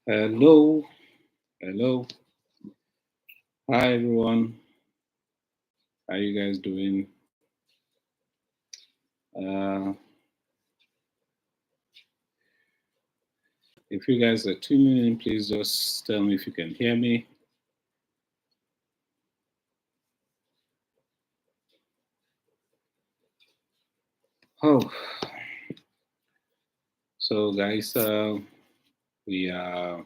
Hello, hello. Hi everyone. How you guys doing? Uh, if you guys are tuning in, please just tell me if you can hear me. Oh, so guys, we are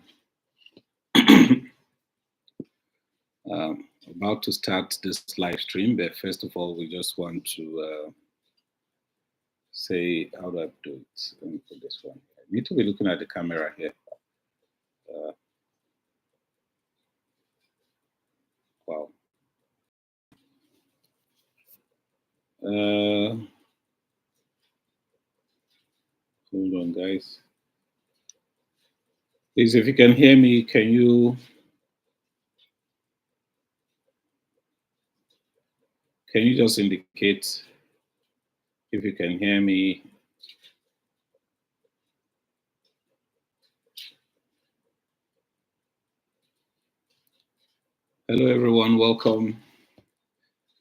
about to start this live stream. But first of all, we just want to say how do I do it? Let me put this one. I need to be looking at the camera here. Uh, wow. Uh, hold on, guys. Please, if you can hear me, can you just indicate if you can hear me? Hello, everyone. Welcome.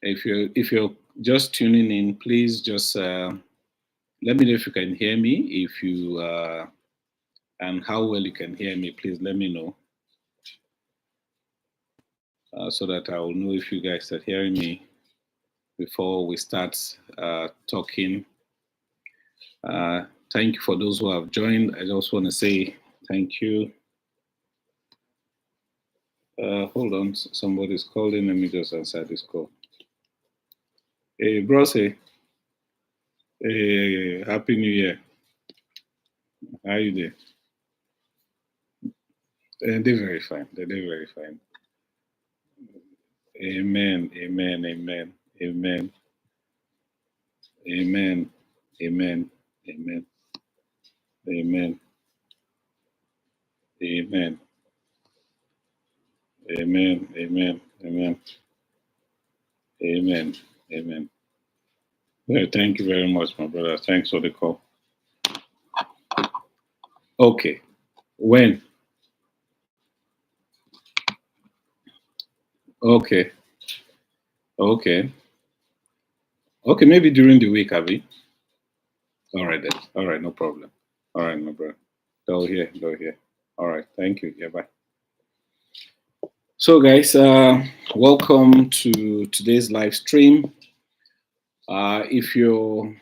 If you're just tuning in, please just let me know if you can hear me. If you and how well you can hear me, please let me know so that I will know if you guys are hearing me before we start talking. Thank you for those who have joined. I just want to say thank you. Hold on, somebody's calling. Let me just answer this call. Hey, bros. Hey, happy New Year. How you doing? They're very fine. They're very fine. Amen. Amen. Amen. Amen. Amen. Amen. Amen. Amen. Amen. Amen. Amen. Amen. Amen. Amen. Yeah, thank you very much, my brother. Thanks for the call. Okay. When? Okay. Okay. Okay, maybe during the week, Abby. All right then. All right, no problem. All right, my brother. Go here. Go here. All right. Thank you. Yeah, bye. So, guys, welcome to today's live stream. If you're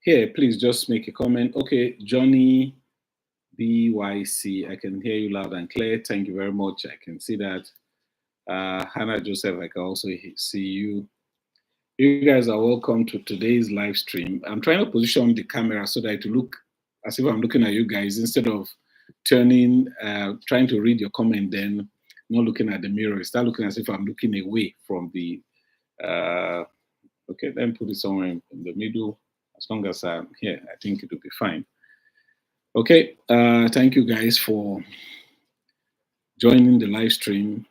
here, please just make a comment. Okay, Johnny BYC, I can hear you loud and clear. Thank you very much. I can see that. Hannah Joseph, I can also see you. You guys are welcome to today's live stream. I'm trying to position the camera so that it will look as if I'm looking at you guys instead of trying to read your comment, then not looking at the mirror. Start looking as if I'm looking away from the. Uh, okay, then put it somewhere in the middle. As long as I'm here, I think it will be fine. Okay, thank you guys for joining the live stream.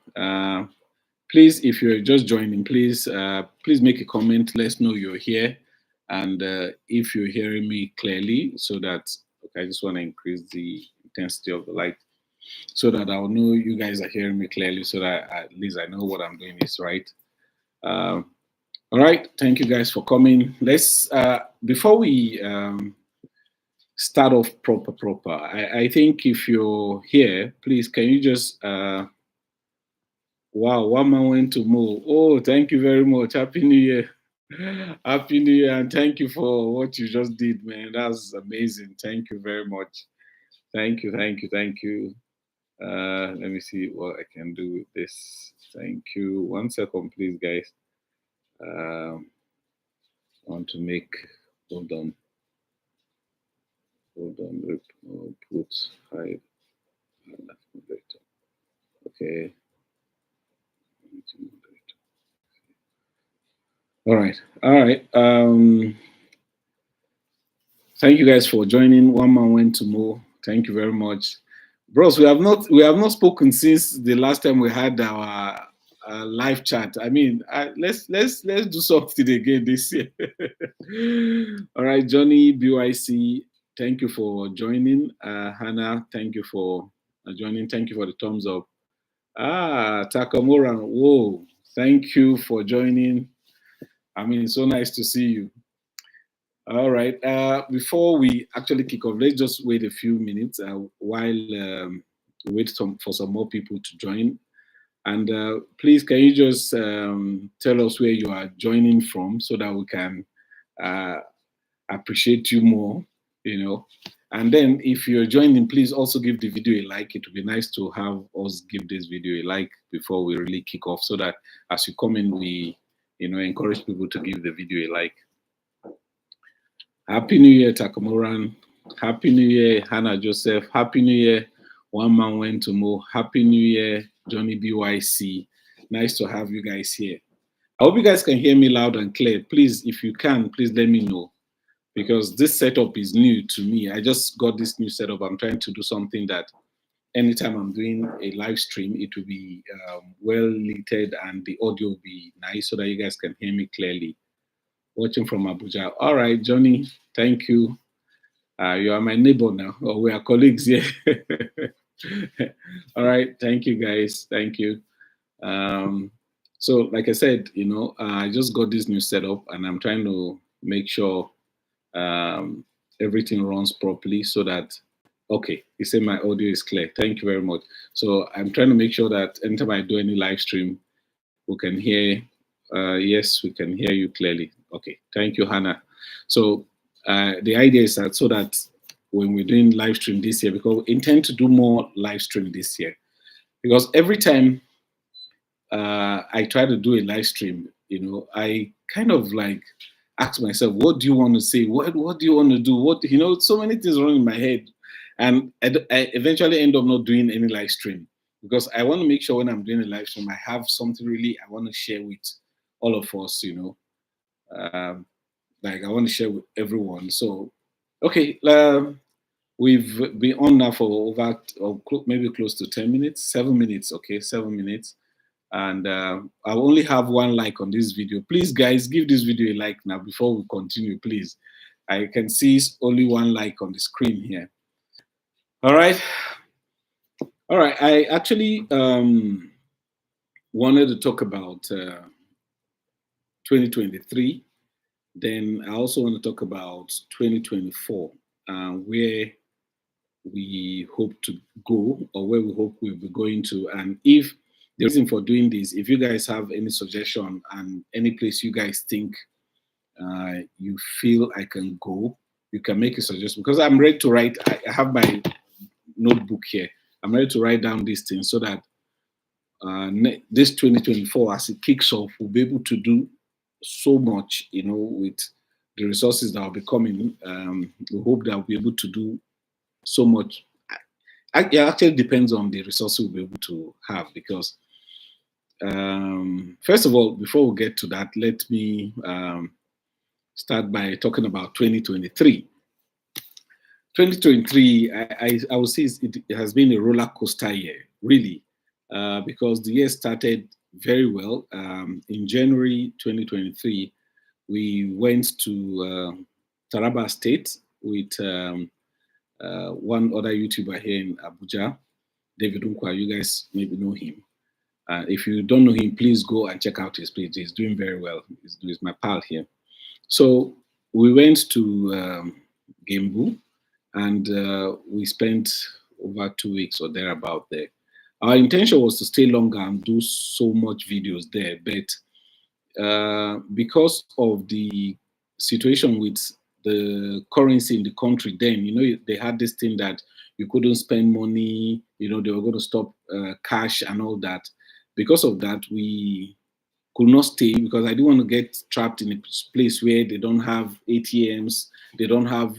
Please, if you're just joining, please make a comment. Let's know you're here, and if you're hearing me clearly, so that okay, I just want to increase the intensity of the light, so that I'll know you guys are hearing me clearly, so that at least I know what I'm doing is right. Um, all right, thank you guys for coming. Let's before we start off proper. I think if you're here, please can you just wow, one man went to Mo. Oh, thank you very much. Happy New Year. Happy New Year, and thank you for what you just did, man. That's amazing. Thank you very much. Thank you. Let me see what I can do with this. Thank you. 1 second, please, guys. I want to make. Hold on. Put hide. Okay. All right. All right. Thank you guys for joining. One man went to Mo. Thank you very much, bros. We have not spoken since the last time we had our live chat. I mean, let's do something again this year. All right, Johnny BYC. Thank you for joining. Hannah, thank you for joining. Thank you for the thumbs up. Ah, Takamura. Whoa. Thank you for joining. I mean, it's so nice to see you. All right. Before we actually kick off, let's just wait a few minutes while we wait for some more people to join. And please, can you just tell us where you are joining from so that we can uh, appreciate you more, you know? And then if you're joining, please also give the video a like. It would be nice to have us give this video a like before we really kick off so that as you come in, we, encourage people to give the video a like. Happy New Year, Takamoran. Happy New Year, Hannah Joseph. Happy New Year, One Man Went to Mo. Happy New Year, Johnny BYC. Nice to have you guys here. I hope you guys can hear me loud and clear. Please, if you can, please let me know. Because this setup is new to me. I just got this new setup. I'm trying to do something that anytime I'm doing a live stream, it will be well lit and the audio will be nice so that you guys can hear me clearly. Watching from Abuja. All right, Johnny, thank you. You are my neighbor now, or we are colleagues here. All right, thank you guys. Thank you. So, like I said, I just got this new setup and I'm trying to make sure everything runs properly so that, okay, you say my audio is clear. Thank you very much. So I'm trying to make sure that anytime I do any live stream, we can hear, yes, we can hear you clearly. Okay, thank you, Hannah. So the idea is that so that when we're doing live stream this year, because we intend to do more live stream this year, because every time I try to do a live stream, I kind of like ask myself, what do you want to say? What do you want to do? So many things run in my head. And I eventually end up not doing any live stream because I want to make sure when I'm doing a live stream, I have something really I want to share with all of us, like I want to share with everyone. So, okay, we've been on now for over, maybe close to 10 minutes, 7 minutes, okay, 7 minutes. And I only have one like on this video. Please, guys, give this video a like now before we continue, please. I can see only one like on the screen here. All right. All right. I actually wanted to talk about 2023. Then I also want to talk about 2024, where we hope to go or where we hope we'll be going to. And if the reason for doing this, if you guys have any suggestion and any place you guys think you feel I can go, you can make a suggestion because I'm ready to write. I have my notebook here. I'm ready to write down these things so that this 2024, as it kicks off, we'll be able to do so much, with the resources that will be coming. We hope that we'll be able to do so much. It actually depends on the resources we'll be able to have because, first of all, before we get to that, let me start by talking about 2023. 2023, I would say it has been a roller coaster year, really, because the year started very well. In January 2023, we went to Taraba State with one other YouTuber here in Abuja, David Unkwa. You guys maybe know him. If you don't know him, please go and check out his page. He's doing very well. He's my pal here. So we went to Gembu. And we spent over 2 weeks or thereabout there. Our intention was to stay longer and do so much videos there, but because of the situation with the currency in the country then, they had this thing that you couldn't spend money, they were going to stop cash and all that. Because of that, we could not stay because I didn't want to get trapped in a place where they don't have ATMs, they don't have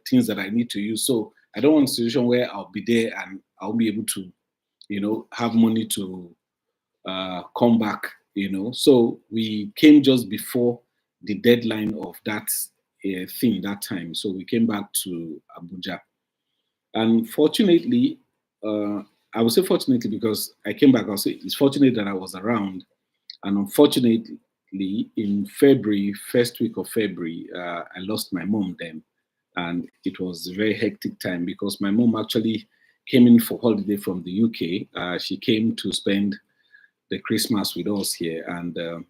things that I need to use. So I don't want a situation where I'll be there and I'll be able to, have money to come back, So we came just before the deadline of that thing that time. So we came back to Abuja. And fortunately, I would say fortunately because I came back, I'll say it's fortunate that I was around. And unfortunately, in February, first week of February, I lost my mom then. And it was a very hectic time because my mom actually came in for holiday from the UK. She came to spend the Christmas with us here, and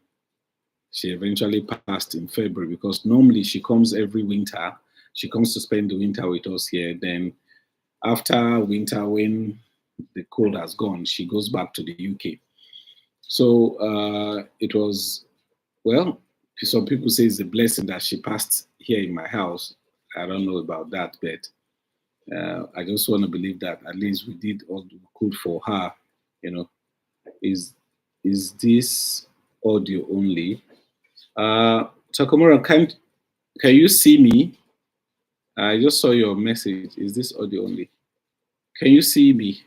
she eventually passed in February, because normally she comes every winter. She comes to spend the winter with us here. Then after winter, when the cold has gone, she goes back to the UK. So it was, well, some people say it's a blessing that she passed here in my house. I don't know about that, but I just want to believe that at least we did all we could for her. You know, is this audio only? Takamura, can you see me? I just saw your message. Is this audio only? Can you see me?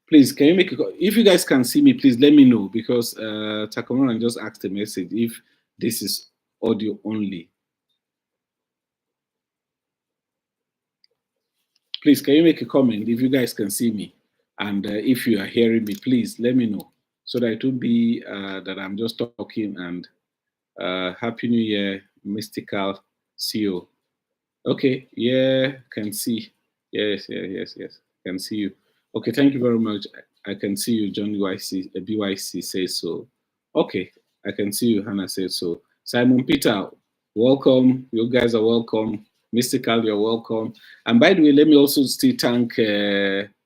Please, can you make a call? If you guys can see me, please let me know, because Takamura just asked a message if this is audio only. Please, can you make a comment if you guys can see me? And if you are hearing me, please let me know, so that it will be that I'm just talking. And Happy New Year, Mystical CEO. Okay, yeah, can see. Yes, can see you. Okay, thank you very much. I can see you, John BYC says so. Okay, I can see you, Hannah says so. Simon Peter, welcome. You guys are welcome. Mystical, you're welcome. And by the way, let me also still thank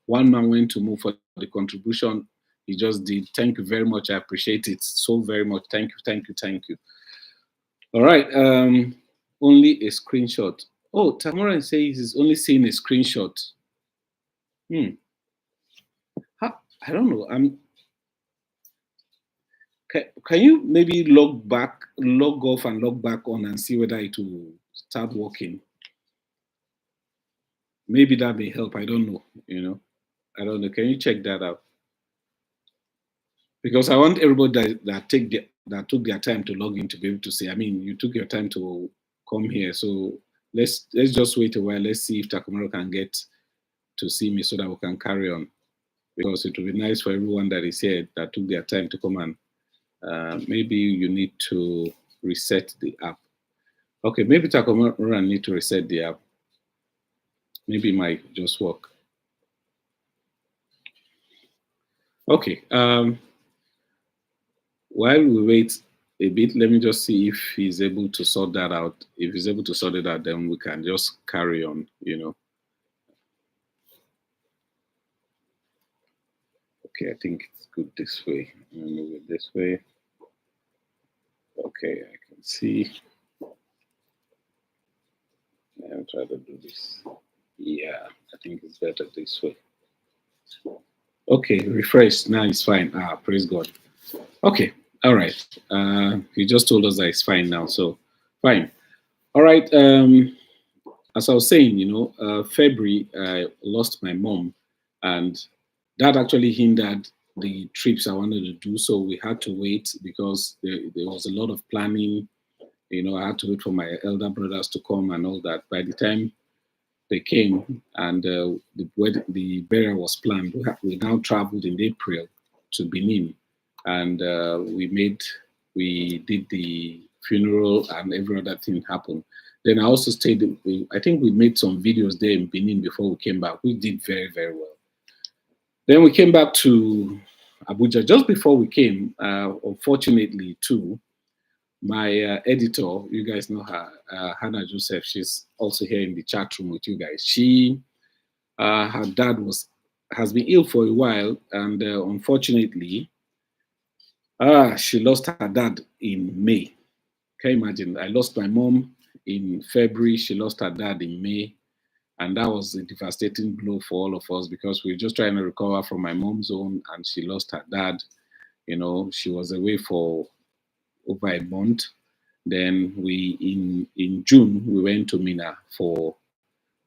One Man Went to Move for the contribution he just did. Thank you very much. I appreciate it so very much. Thank you. All right. Only a screenshot. Oh, Tamara says he's only seeing a screenshot. I don't know. Can you maybe log off and log back on and see whether it will start working? Maybe that may help. I don't know. I don't know. Can you check that out? Because I want everybody that took their time to log in to be able to say, I mean, you took your time to come here, so let's just wait a while. Let's see if Takamaro can get to see me so that we can carry on, because it will be nice for everyone that is here that took their time to come, and maybe you need to reset the app. Okay, maybe Takamaro need to reset the app. Maybe it might just work. Okay. While we wait a bit, let me just see if he's able to sort that out. If he's able to sort it out, then we can just carry on, Okay, I think it's good this way. Move it this way. Okay, I can see. I'll try to do this. Yeah, I think it's better this way. Okay, refresh. Now it's fine. Praise God. Okay, all right. He just told us that it's fine now, so fine. All right. As I was saying, February, I lost my mom, and that actually hindered the trips I wanted to do. So we had to wait, because there was a lot of planning. I had to wait for my elder brothers to come and all that. By the time they came and the burial was planned, we now traveled in April to Benin, and we did the funeral, and every other thing happened. Then I also stayed. I think we made some videos there in Benin before we came back. We did very, very well. Then we came back to Abuja. Just before we came, unfortunately, too, my editor, you guys know her, Hannah Joseph. She's also here in the chat room with you guys. Her dad has been ill for a while, and unfortunately, she lost her dad in May. Can you imagine? I lost my mom in February. She lost her dad in May. And that was a devastating blow for all of us, because we were just trying to recover from my mom's own, and she lost her dad. She was away for over a month. Then in June, we went to Mina for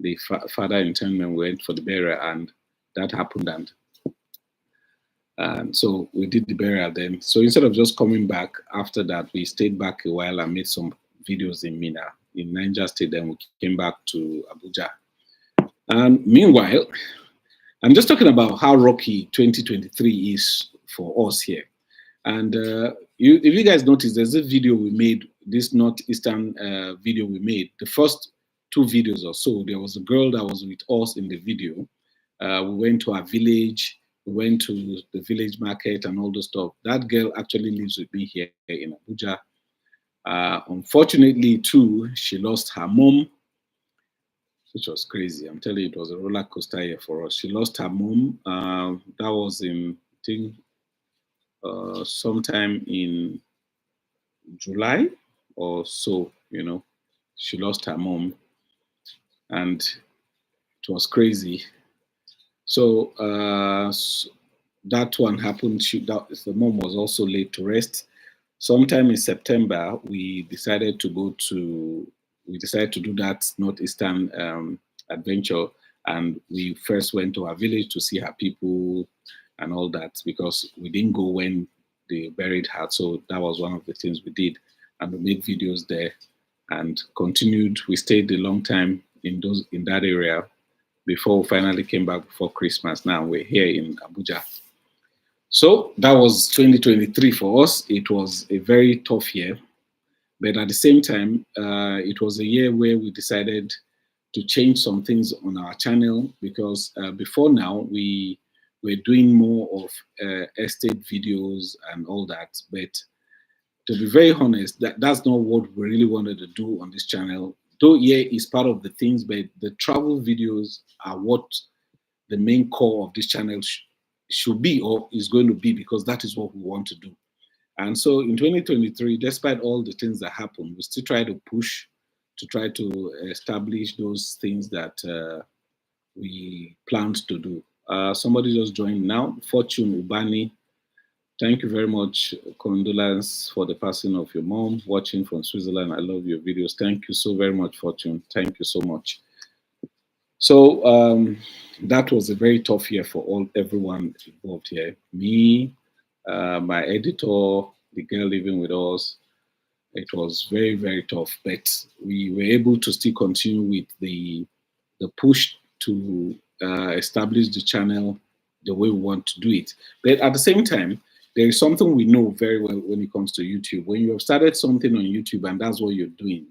the father internment. We went for the burial, and that happened. And so we did the burial then. So instead of just coming back after that, we stayed back a while and made some videos in Mina, in Niger State. Then we came back to Abuja. And meanwhile, I'm just talking about how rocky 2023 is for us here. And if you guys notice, there's a video we made, this Northeastern video we made. The first 2 videos or so. There was a girl that was with us in the video. We went to our village. We went to the village market and all the stuff. That girl actually lives with me here in Abuja. Unfortunately, too, she lost her mom, which was crazy. I'm telling you, it was a roller coaster year for us. She lost her mom. That was in, I think, sometime in July or so. She lost her mom, and it was crazy. So that one happened. The mom was also laid to rest. Sometime in September, we decided to do that northeastern adventure, and we first went to our village to see her people and all that, because we didn't go when they buried her. So that was one of the things we did, and we made videos there and continued. We stayed a long time in that area before we finally came back before Christmas. Now we're here in Abuja. So that was 2023 for us. It was a very tough year, but at the same time, it was a year where we decided to change some things on our channel, because before now we were doing more of estate videos and all that. But to be very honest, that's not what we really wanted to do on this channel. Though, yeah, it's part of the things, but the travel videos are what the main core of this channel should be, or is going to be, because that is what we want to do. And so in 2023, despite all the things that happened, we still try to push to try to establish those things that we planned to do. Somebody just joined now, Fortune Ubani. Thank you very much. Condolence for the passing of your mom. Watching from Switzerland. I love your videos. Thank you so very much, Fortune. Thank you so much. So that was a very tough year for everyone involved here. Me, my editor, the girl living with us. It was very, very tough, but we were able to still continue with the push to establish the channel the way we want to do it. But at the same time, there is something we know very well when it comes to YouTube. When you have started something on YouTube and that's what you're doing,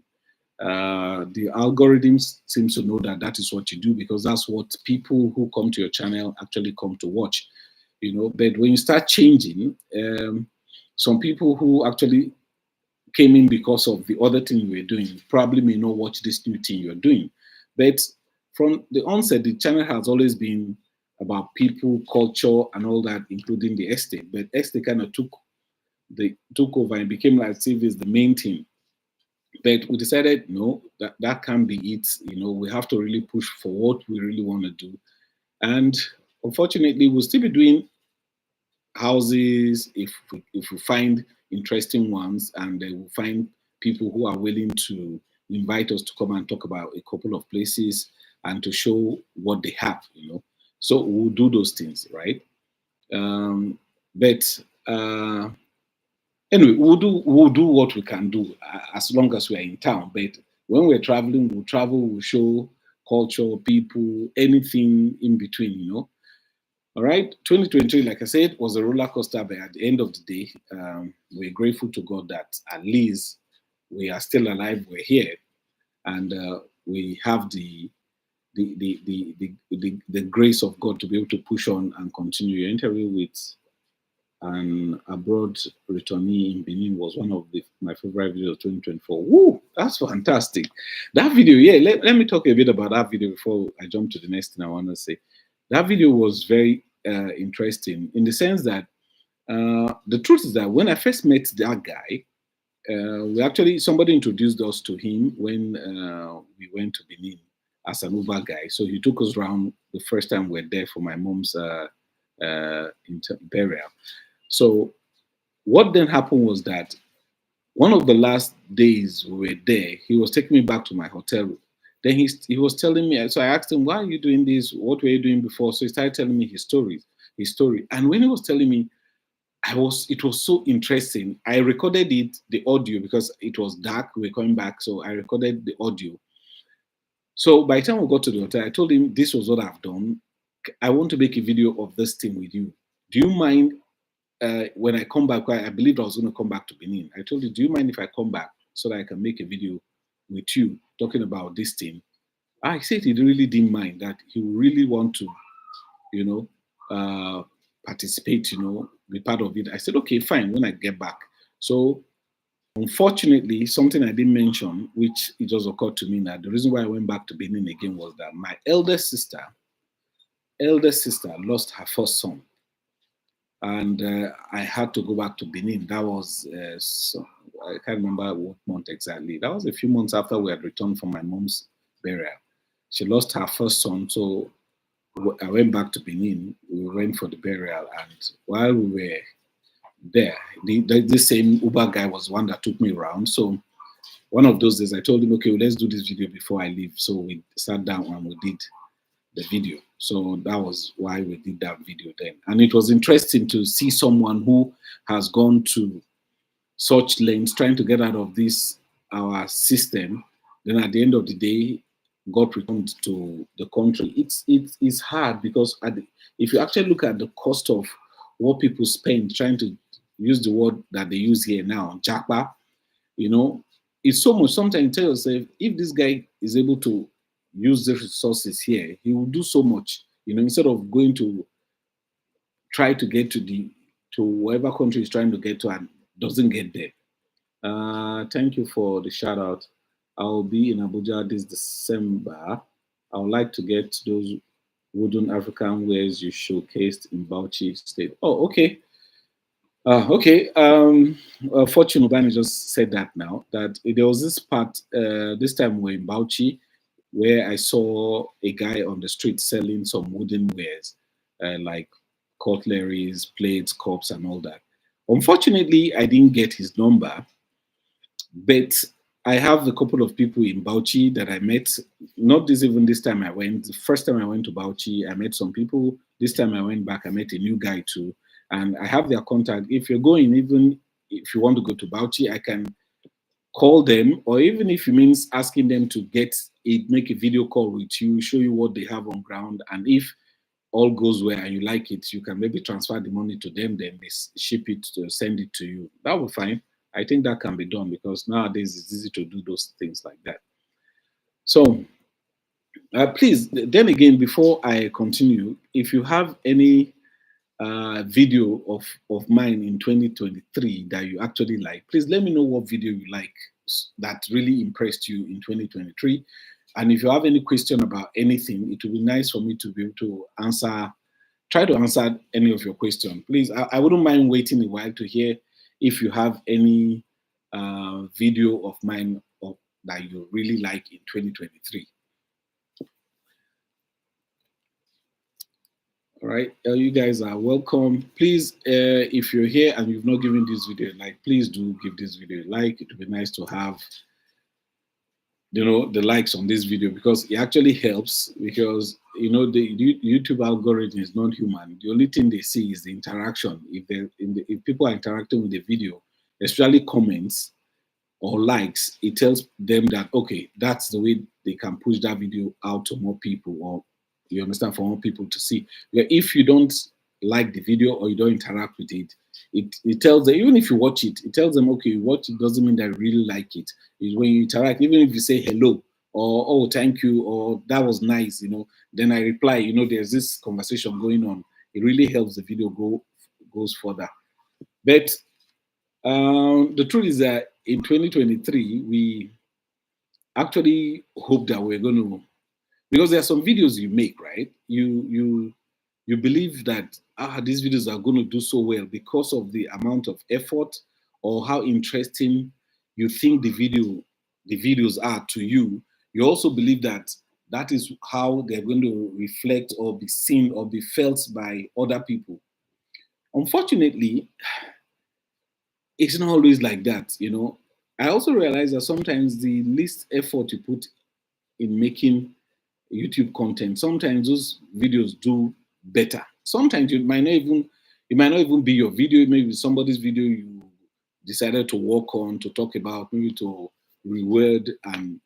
the algorithms seems to know that is what you do, because that's what people who come to your channel actually come to watch. But when you start changing, some people who actually came in because of the other thing you were doing probably may not watch this new thing you're doing. But from the onset, the channel has always been about people, culture, and all that, including the estate. But estate kind of took over and became like if it's the main thing. But we decided, no, that can't be it. We have to really push for what we really want to do. And unfortunately, we'll still be doing houses if we find interesting ones, and we'll find people who are willing to invite us to come and talk about a couple of places and to show what they have. So we'll do those things, right? But anyway, we'll do what we can do as long as we're in town. But when we're traveling, we'll travel, we'll show culture, people, anything in between, All right, 2023, like I said, was a roller coaster, but at the end of the day, we're grateful to God that at least we are still alive, we're here, and we have the grace of God to be able to push on and continue. Your interview with an abroad returnee in Benin was one of my favorite videos of 2024. Woo, that's fantastic. That video, yeah, let me talk a bit about that video before I jump to the next thing I want to say. That video was very interesting in the sense that the truth is that when I first met that guy, somebody introduced us to him when we went to Benin as an Uber guy. So he took us around the first time we were there for my mom's burial. So what then happened was that one of the last days we were there, he was taking me back to my hotel room. Then he was telling me, so I asked him, why are you doing this? What were you doing before? So he started telling me his story. And when he was telling me, it was so interesting. I recorded the audio, because it was dark. We were coming back, so I recorded the audio. So by the time we got to the hotel, I told him, this was what I've done. I want to make a video of this thing with you. Do you mind when I come back? I believed I was going to come back to Benin. I told you, do you mind if I come back so that I can make a video with you talking about this thing? I said he really didn't mind, that he really want to, you know, participate, be part of it. I said, okay, fine, when I get back. So unfortunately, something I didn't mention, which it just occurred to me, that the reason why I went back to Benin again was that my eldest sister lost her first son, and I had to go back to Benin. That was I can't remember what month exactly. That was a few months after we had returned from my mom's burial. She lost her first son, so I went back to Benin. We went for the burial, and while we were there, the same Uber guy was one that took me around. So one of those days, I told him, okay, well, let's do this video before I leave. So we sat down and we did the video. So that was why we did that video then. And it was interesting to see someone who has gone to such lengths trying to get out of this our system. Then at the end of the day, got returned to the country. It's hard because if you actually look at the cost of what people spend trying to use the word that they use here now, japa, you know, it's so much. Sometimes you tell yourself, if this guy is able to use the resources here, he will do so much, instead of going to try to get to whatever country he's trying to get to and doesn't get there. Thank you for the shout out. I'll be in Abuja this December. I would like to get those wooden African wares you showcased in Bauchi State. Oh, okay. Okay. Fortune Ubani just said that now, that there was this part, this time we're in Bauchi, where I saw a guy on the street selling some wooden wares, like cutleries, plates, cups, and all that. Unfortunately, I didn't get his number, but I have a couple of people in Bauchi that I met. Not this even this time I went. The first time I went to Bauchi, I met some people. This time I went back, I met a new guy too. And I have their contact. If you're going, even if you want to go to Bauchi, I can call them, or even if it means asking them to make a video call with you, show you what they have on ground. And if all goes well and you like it, you can maybe transfer the money to them, then they ship it to send it to you. That will be fine. I think that can be done because nowadays it's easy to do those things like that. So please, then again, before I continue, if you have any video of mine in 2023 that you actually like, please let me know what video you like that really impressed you in 2023. And if you have any question about anything, it would be nice for me to be able to try to answer any of your questions. Please, I wouldn't mind waiting a while to hear if you have any video of mine that you really like in 2023. All right, you guys are welcome. Please, if you're here and you've not given this video a like, please do give this video a like. It would be nice to have, the likes on this video, because it actually helps. Because the YouTube algorithm is not human. The only thing they see is the interaction. If people are interacting with the video, especially comments or likes, it tells them that, okay, that's the way they can push that video out to more people, or you understand, for more people to see. If you don't like the video or you don't interact with it, it tells them, even if you watch it, it tells them, okay, you watch it doesn't mean that you really like it. Is when you interact, even if you say hello or oh thank you or that was nice, then I reply, there's this conversation going on. It really helps the video goes further. But the truth is that in 2023, we actually hope that we're going to, because there are some videos you make, right? You believe that these videos are going to do so well because of the amount of effort or how interesting you think the videos are to you. You also believe that that is how they're going to reflect or be seen or be felt by other people. Unfortunately, it's not always like that. I also realize that sometimes the least effort you put in making YouTube content, sometimes those videos do better. Sometimes it might not even be your video, it may be somebody's video you decided to work on, to talk about, maybe to reword and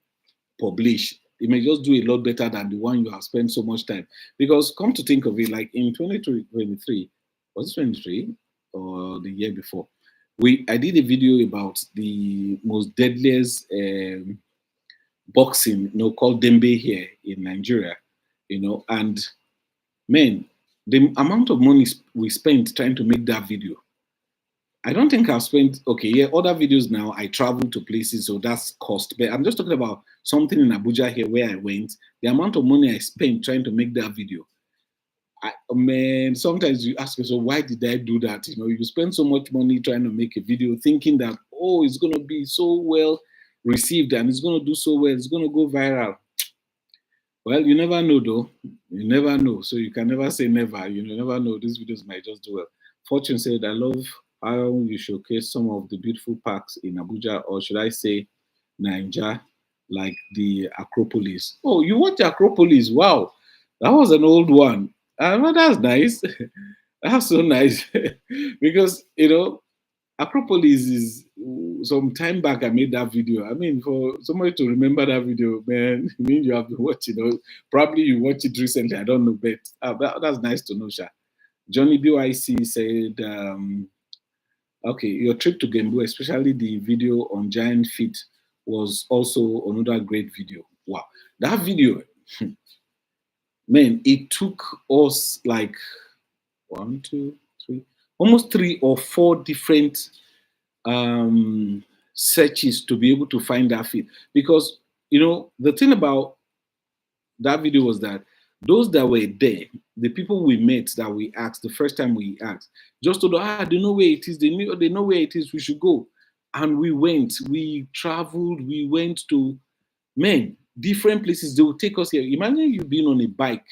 publish. It may just do a lot better than the one you have spent so much time. Because come to think of it, like in 2023, was it 23 or the year before? I did a video about the most deadliest boxing, called Dembe here in Nigeria, and man, the amount of money we spent trying to make that video. I don't think I've spent, okay, yeah, other videos now, I travel to places, so that's cost. But I'm just talking about something in Abuja here where I went, the amount of money I spent trying to make that video. Man, sometimes you ask yourself, why did I do that? You spend so much money trying to make a video thinking that, oh, it's going to be so well received and it's going to do so well, it's going to go viral. Well, you never know though. You never know. So you can never say never. You never know. These videos might just do well. Fortune said, I love how you showcase some of the beautiful parks in Abuja, or should I say Niger, like the Acropolis. Oh, you watch Acropolis. Wow. That was an old one. Well, that's nice. That's so nice. Because, Acropolis is some time back. I made that video. I mean, for somebody to remember that video, man, I mean, you have been watching. Probably you watched it recently. I don't know, but that's nice to know, Sha. Johnny BYC said, okay, your trip to Gembu, especially the video on giant feet, was also another great video. Wow, that video, man, it took us like one, two, three, almost 3 or 4 different searches to be able to find that feed. Because the thing about that video was that those that were there, the people we met that we asked the first time we asked, just told us, they know where it is, they know where it is, we should go. And we went, we traveled, we went to different places. They will take us here. Imagine you being on a bike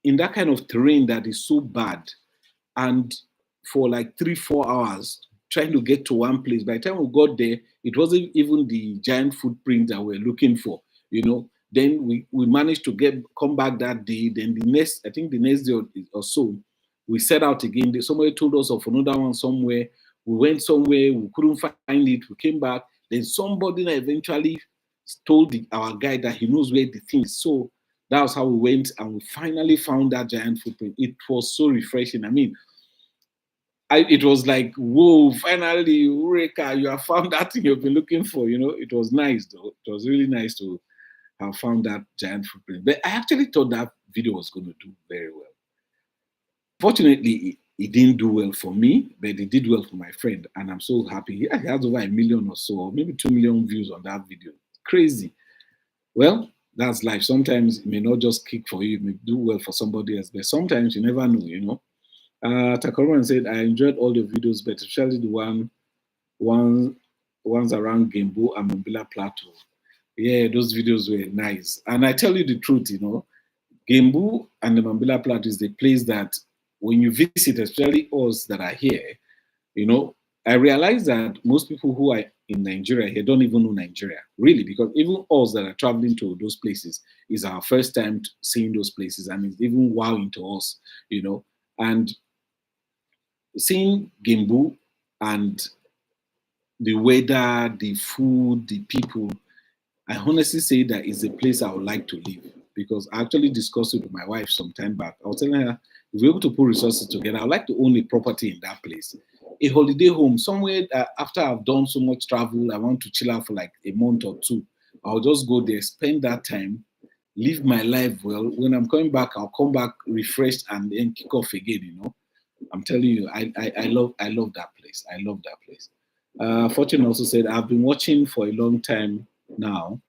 in that kind of terrain that is so bad, and for like 3-4 hours trying to get to one place. By the time we got there, it wasn't even the giant footprint that we're looking for. Then we managed to come back that day. Then I think the next day or so, we set out again. Somebody told us of another one somewhere. We went somewhere, we couldn't find it. We came back. Then somebody eventually told our guide that he knows where the thing is. So that was how we went, and we finally found that giant footprint. It was so refreshing. I mean, it was like, whoa, finally, Eureka, you have found that thing you've been looking for. It was nice, though. It was really nice to have found that giant footprint. But I actually thought that video was going to do very well. Fortunately, it didn't do well for me, but it did well for my friend, and I'm so happy. He has over 1 million or so, or maybe 2 million views on that video. Crazy. Well, that's life. Sometimes it may not just kick for you, it may do well for somebody else, but sometimes you never know. Takaroman said, I enjoyed all the videos, but especially the ones around Gembu and Mambila Plateau. Yeah, those videos were nice. And I tell you the truth, Gembu and the Mambila Plateau is the place that when you visit, especially us that are here, I realize that most people who are in Nigeria here don't even know Nigeria, really, because even us that are traveling to those places is our first time seeing those places, and it's even wowing to us, and seeing Gembu and the weather, the food, the people, I honestly say that is a place I would like to live, because I actually discussed it with my wife some time back. I was telling her, if we're able to put resources together, I'd like to own a property in that place, a holiday home, somewhere that after I've done so much travel, I want to chill out for like a month or two. I'll just go there, spend that time, live my life well. When I'm coming back, I'll come back refreshed and then kick off again, I'm telling you, I love that place. I love that place. Fortune also said, I've been watching for a long time now.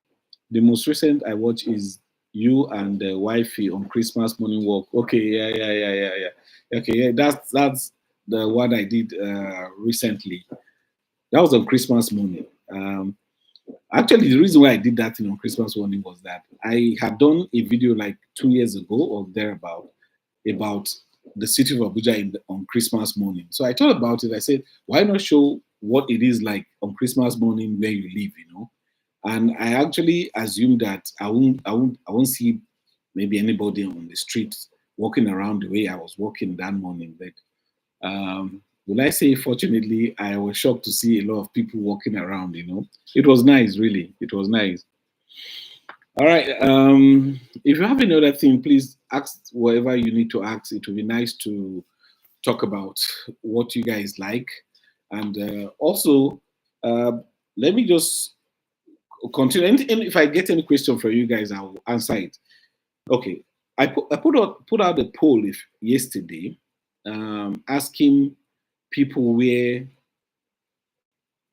The most recent I watched is you and the wifey on Christmas morning walk. Okay, yeah. Okay, yeah, that's the one I did recently. That was on Christmas morning. Actually, the reason why I did that thing on Christmas morning was that I had done a video like 2 years ago or thereabout about the city of Abuja on Christmas morning. So I thought about it. I said, why not show what it is like on Christmas morning where you live, And I actually assumed that I won't see maybe anybody on the streets walking around the way I was walking that morning. But will I say, fortunately, I was shocked to see a lot of people walking around. It was nice, really. It was nice. All right. If you have any other thing, please ask whatever you need to ask. It will be nice to talk about what you guys like. And also, let me just continue. And if I get any question from you guys, I'll answer it. Okay. Put out a poll yesterday, asking people where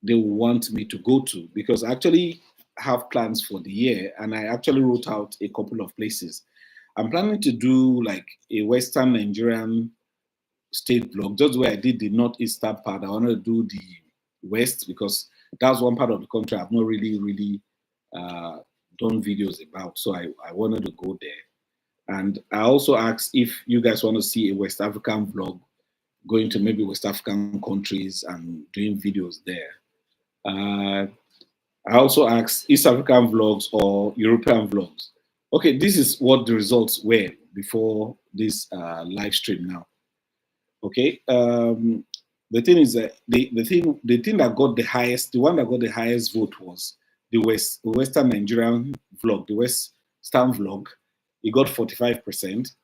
they want me to go to, because I actually have plans for the year, and I actually wrote out a couple of places. I'm planning to do like a Western Nigerian state vlog, just where I did the northeastern part. I want to do the west because that's one part of the country I've not really uh, done videos about. So I wanted to go there. And I also asked if you guys want to see a West African vlog, going to maybe West African countries and doing videos there. Uh, I also asked East African vlogs or European vlogs. Okay, this is what the results were before this live stream now. Okay, the thing is that the thing that got the highest, the one that got the highest vote was the Western Nigerian vlog, the Western vlog. It got 45%.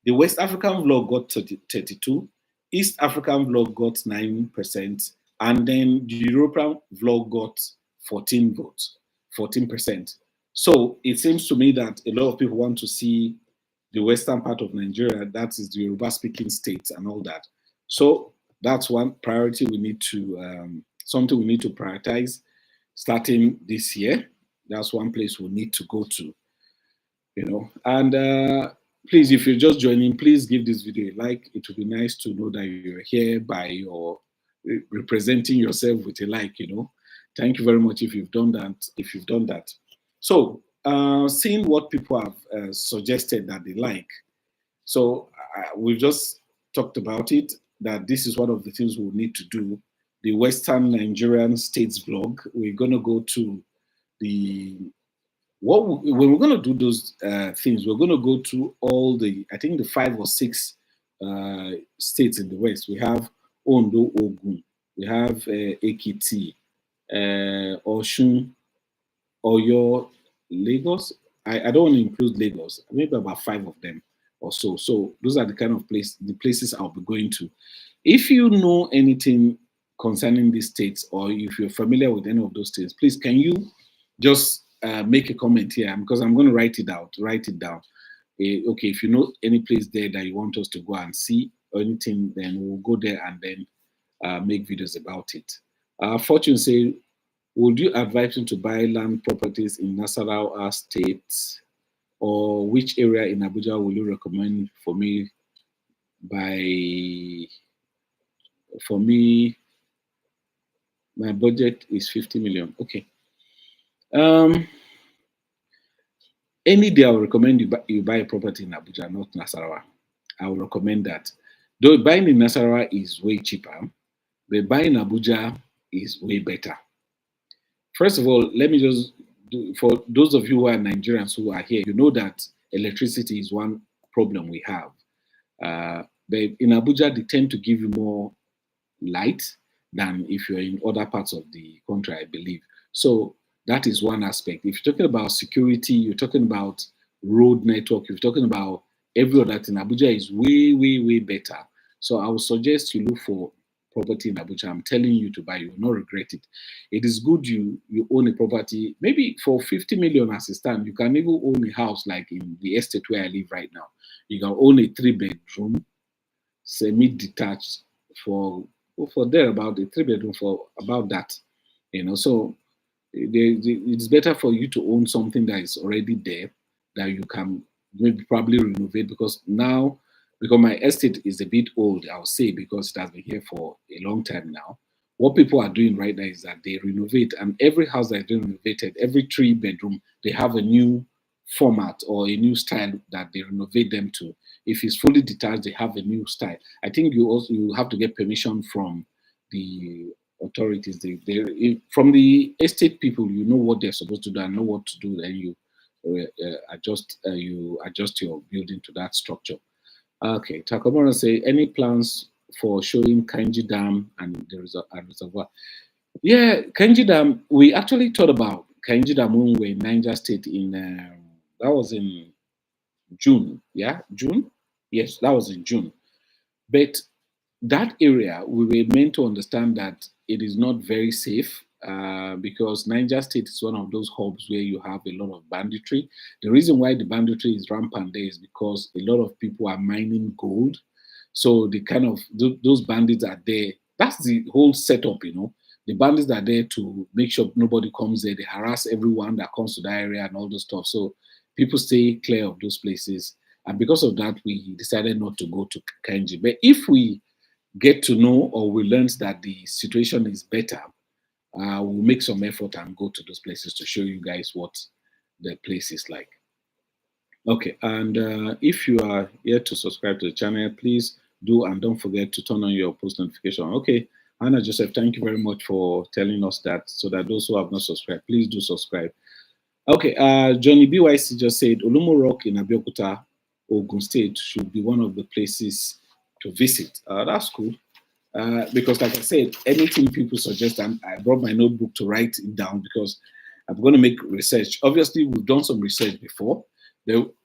The West African vlog got 32. East African vlog got 9%, and then the European vlog got 14 votes, 14%. So it seems to me that a lot of people want to see the western part of Nigeria, that is the Yoruba speaking states and all that. So that's one priority we need to, something we need to prioritize starting this year. That's one place we need to go to, you know. And please, if you're just joining, please give this video a like. It would be nice to know that you're here by your representing yourself with a like, you know. Thank you very much if you've done that. If you've done that. So, seeing what people have suggested that they like. So, we've just talked about it, that this is one of the things we'll need to do. The Western Nigerian States vlog. We're going to go to the when we're going to do those things, we're going to go to all the, I think the 5 or 6 states in the West. We have Ondo, Ogun, we have Ekiti, Oshun, Oyo, Lagos. I don't want to include Lagos, maybe about 5 of them or so. So those are the kind of the places I'll be going to. If you know anything concerning these states, or if you're familiar with any of those states, please can you just make a comment here, because I'm going to write it down. Okay, if you know any place there that you want us to go and see or anything, then we'll go there and then make videos about it. Fortune say, would you advise me to buy land properties in Nasarawa State, or which area in Abuja will you recommend for me? For me, my budget is 50 million. Okay. Any day I will recommend you buy a property in Abuja, not Nasarawa. I will recommend that. Though buying in Nasarawa is way cheaper, but buying in Abuja is way better. First of all, let me just do, for those of you who are Nigerians who are here, you know that electricity is one problem we have. But in Abuja, they tend to give you more light than if you're in other parts of the country, I believe. So that is one aspect. If you're talking about security, you're talking about road network, you're talking about every other thing, Abuja is way better. So I would suggest you look for property in Abuja. I'm telling you to buy, you will not regret it. It is good you own a property, maybe for 50 million as a stand. You can even own a house like in the estate where I live right now. You can own a 3-bedroom, semi-detached for there about a 3-bedroom for about that, you know. So it's better for you to own something that is already there that you can maybe probably renovate, because my estate is a bit old, I'll say, because it has been here for a long time now. What people are doing right now is that they renovate, and every house that is renovated, every 3-bedroom, they have a new format or a new style that they renovate them to. If it's fully detached, they have a new style. I think you have to get permission from the authorities. From the estate people, you know what they're supposed to do and know what to do. Then you adjust your building to that structure. Okay, Takamura say, any plans for showing Kanji Dam and the reservoir? Yeah, Kanji Dam. We actually thought about Kanji Dam when we were in Niger State that was in June. Yeah, June. Yes, that was in June. But that area, we were meant to understand that it is not very safe because Niger State is one of those hubs where you have a lot of banditry. The reason why the banditry is rampant there is because a lot of people are mining gold. So the kind of those bandits are there. That's the whole setup, you know. The bandits are there to make sure nobody comes there. They harass everyone that comes to that area and all those stuff. So people stay clear of those places. And because of that, we decided not to go to Kainji. But if we get to know or we learn that the situation is better, we'll make some effort and go to those places to show you guys what the place is like. Okay, and if you are yet to subscribe to the channel, please do, and don't forget to turn on your post notification. Okay, Hannah Joseph, thank you very much for telling us that, so that those who have not subscribed, please do subscribe. Okay, Johnny BYC just said Olumo Rock in Abeokuta, Ogun State should be one of the places to visit. That's cool. Because, like I said, anything people suggest, I brought my notebook to write it down because I'm going to make research. Obviously, we've done some research before.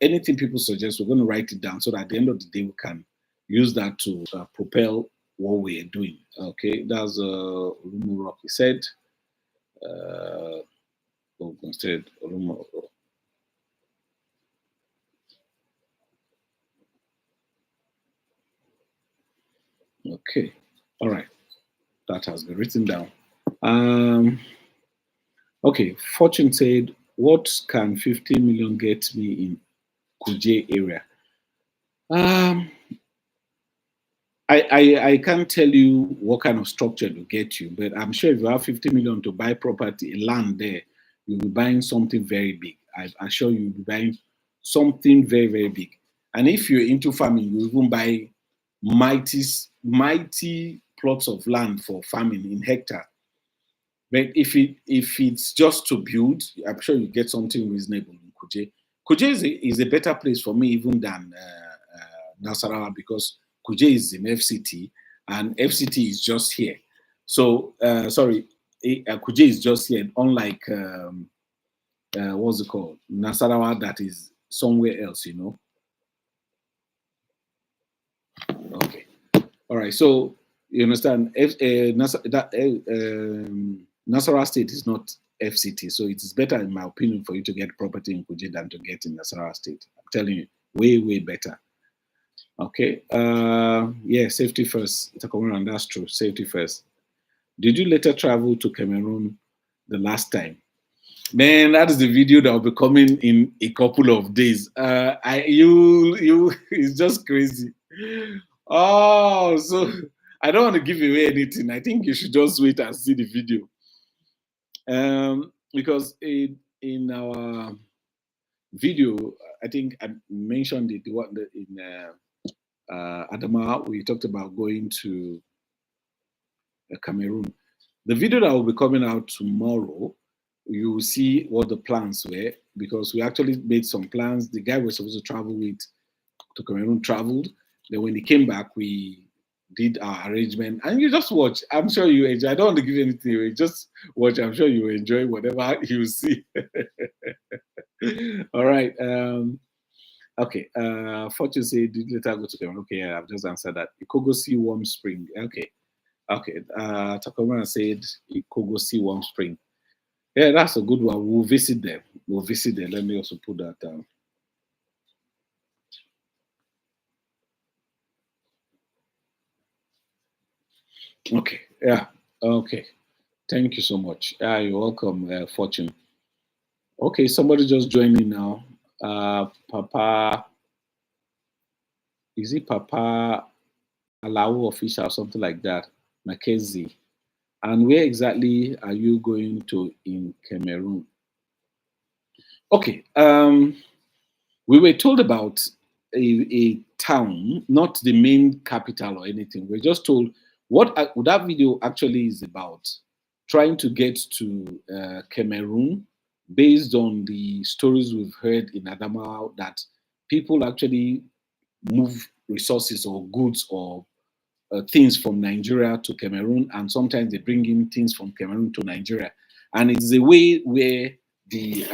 Anything people suggest, we're going to write it down so that at the end of the day, we can use that to propel what we're doing. Okay, that's Olumo Rock. He said, instead, Olumo Rock. Okay, all right, that has been written down. Okay, Fortune said, what can 50 million get me in Kuje area? I can't tell you what kind of structure to get you, but I'm sure if you have 50 million to buy property, land there, you'll be buying something very big. I assure you, you'll be buying something very, very big. And if you're into farming, you even buy mighty plots of land for farming in hectare. But if it's just to build, I'm sure you get something reasonable in Kuje. Kuje is a better place for me even than Nasarawa, because Kuje is in FCT and FCT is just here. So Kuje is just here, unlike what's it called, Nasarawa, that is somewhere else, you know. Okay, all right. So you understand, Nasarawa State is not FCT, so it is better, in my opinion, for you to get property in Kuje than to get in Nasarawa State. I'm telling you, way better. Okay. Yeah, safety first. And that's true. Safety first. Did you later travel to Cameroon the last time? Man, that is the video that will be coming in a couple of days. It's just crazy. Oh, so I don't want to give away anything. I think you should just wait and see the video. Because in our video, I think I mentioned it in Adama, we talked about going to Cameroon. The video that will be coming out tomorrow, you will see what the plans were, because we actually made some plans. The guy we're supposed to travel with to Cameroon traveled. Then when he came back, we did our arrangement, and you just watch. I'm sure you enjoy. I don't want to give you anything away. Just watch. I'm sure you enjoy whatever you see. All right. Okay. Fortune say, did you later go to Cameroon? Okay, yeah, I've just answered that. Ikogosi Warm Spring. Okay. Okay. Takomana said Ikogosi Warm Spring. Yeah, that's a good one. We'll visit them. We'll visit them. Let me also put that down. Okay. Yeah. Okay. Thank you so much. You're welcome, Fortune. Okay, somebody just joined in now. Papa, is it Papa Alao official or something like that? Mackenzie. And where exactly are you going to in Cameroon? Okay. We were told about a town, not the main capital or anything. We're just told what that video actually is about. Trying to get to Cameroon based on the stories we've heard in Adamawa, that people actually move resources or goods or things from Nigeria to Cameroon, and sometimes they bring in things from Cameroon to Nigeria. And it's a way where the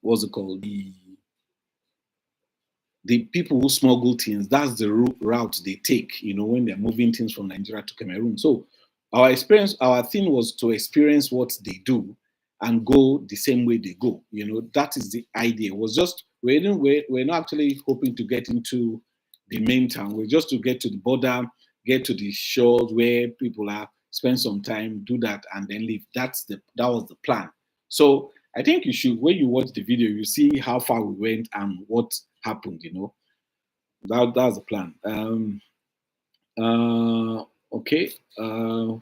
what's it called, the people who smuggle things, that's the route they take, you know, when they're moving things from Nigeria to Cameroon. So Our experience, our thing was to experience what they do and go the same way they go. That is the idea. It was just we're not actually hoping to get into the main town. We're just to get to the border, get to the shores where people are, spend some time, do that, and then leave. That was the plan. So I think you should, when you watch the video, you see how far we went and what happened. That's the plan. Okay.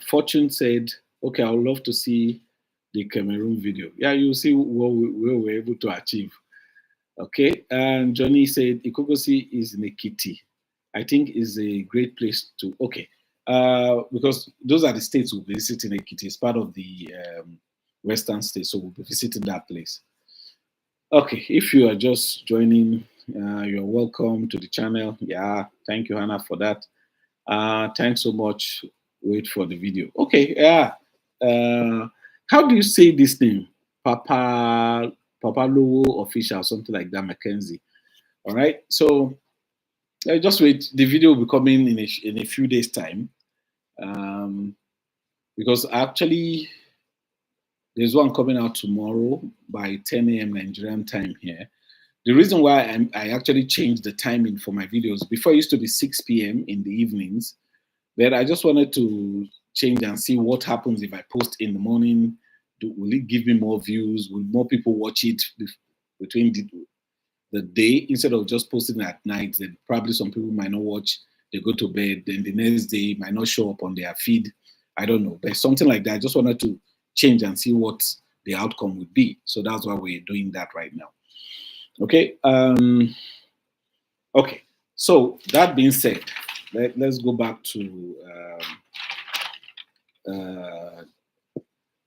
Fortune said, okay, I would love to see the Cameroon video. Yeah, you'll see what we were able to achieve. Okay. And Johnny said, Ikogosi is in Ekiti. I think is a great place to, okay. Because those are the states we'll be visiting. Ekiti. It's part of the Western states, so we'll be visiting that place. Okay, if you are just joining, you're welcome to the channel. Yeah, thank you, Hannah, for that. Thanks so much. Wait for the video. Okay, yeah. How do you say this name? Papa Lowo official, something like that, Mackenzie. All right. So just wait. The video will be coming in a few days' time. Because actually, there's one coming out tomorrow by 10 a.m. Nigerian time here. The reason why I actually changed the timing for my videos, before it used to be 6 p.m. in the evenings, but I just wanted to change and see what happens if I post in the morning. Will it give me more views? Will more people watch it between the day instead of just posting at night? Then probably some people might not watch. They go to bed. Then the next day it might not show up on their feed. I don't know. But something like that. I just wanted to change and see what the outcome would be. So that's why we're doing that right now. Okay. Okay. So that being said, let's go back to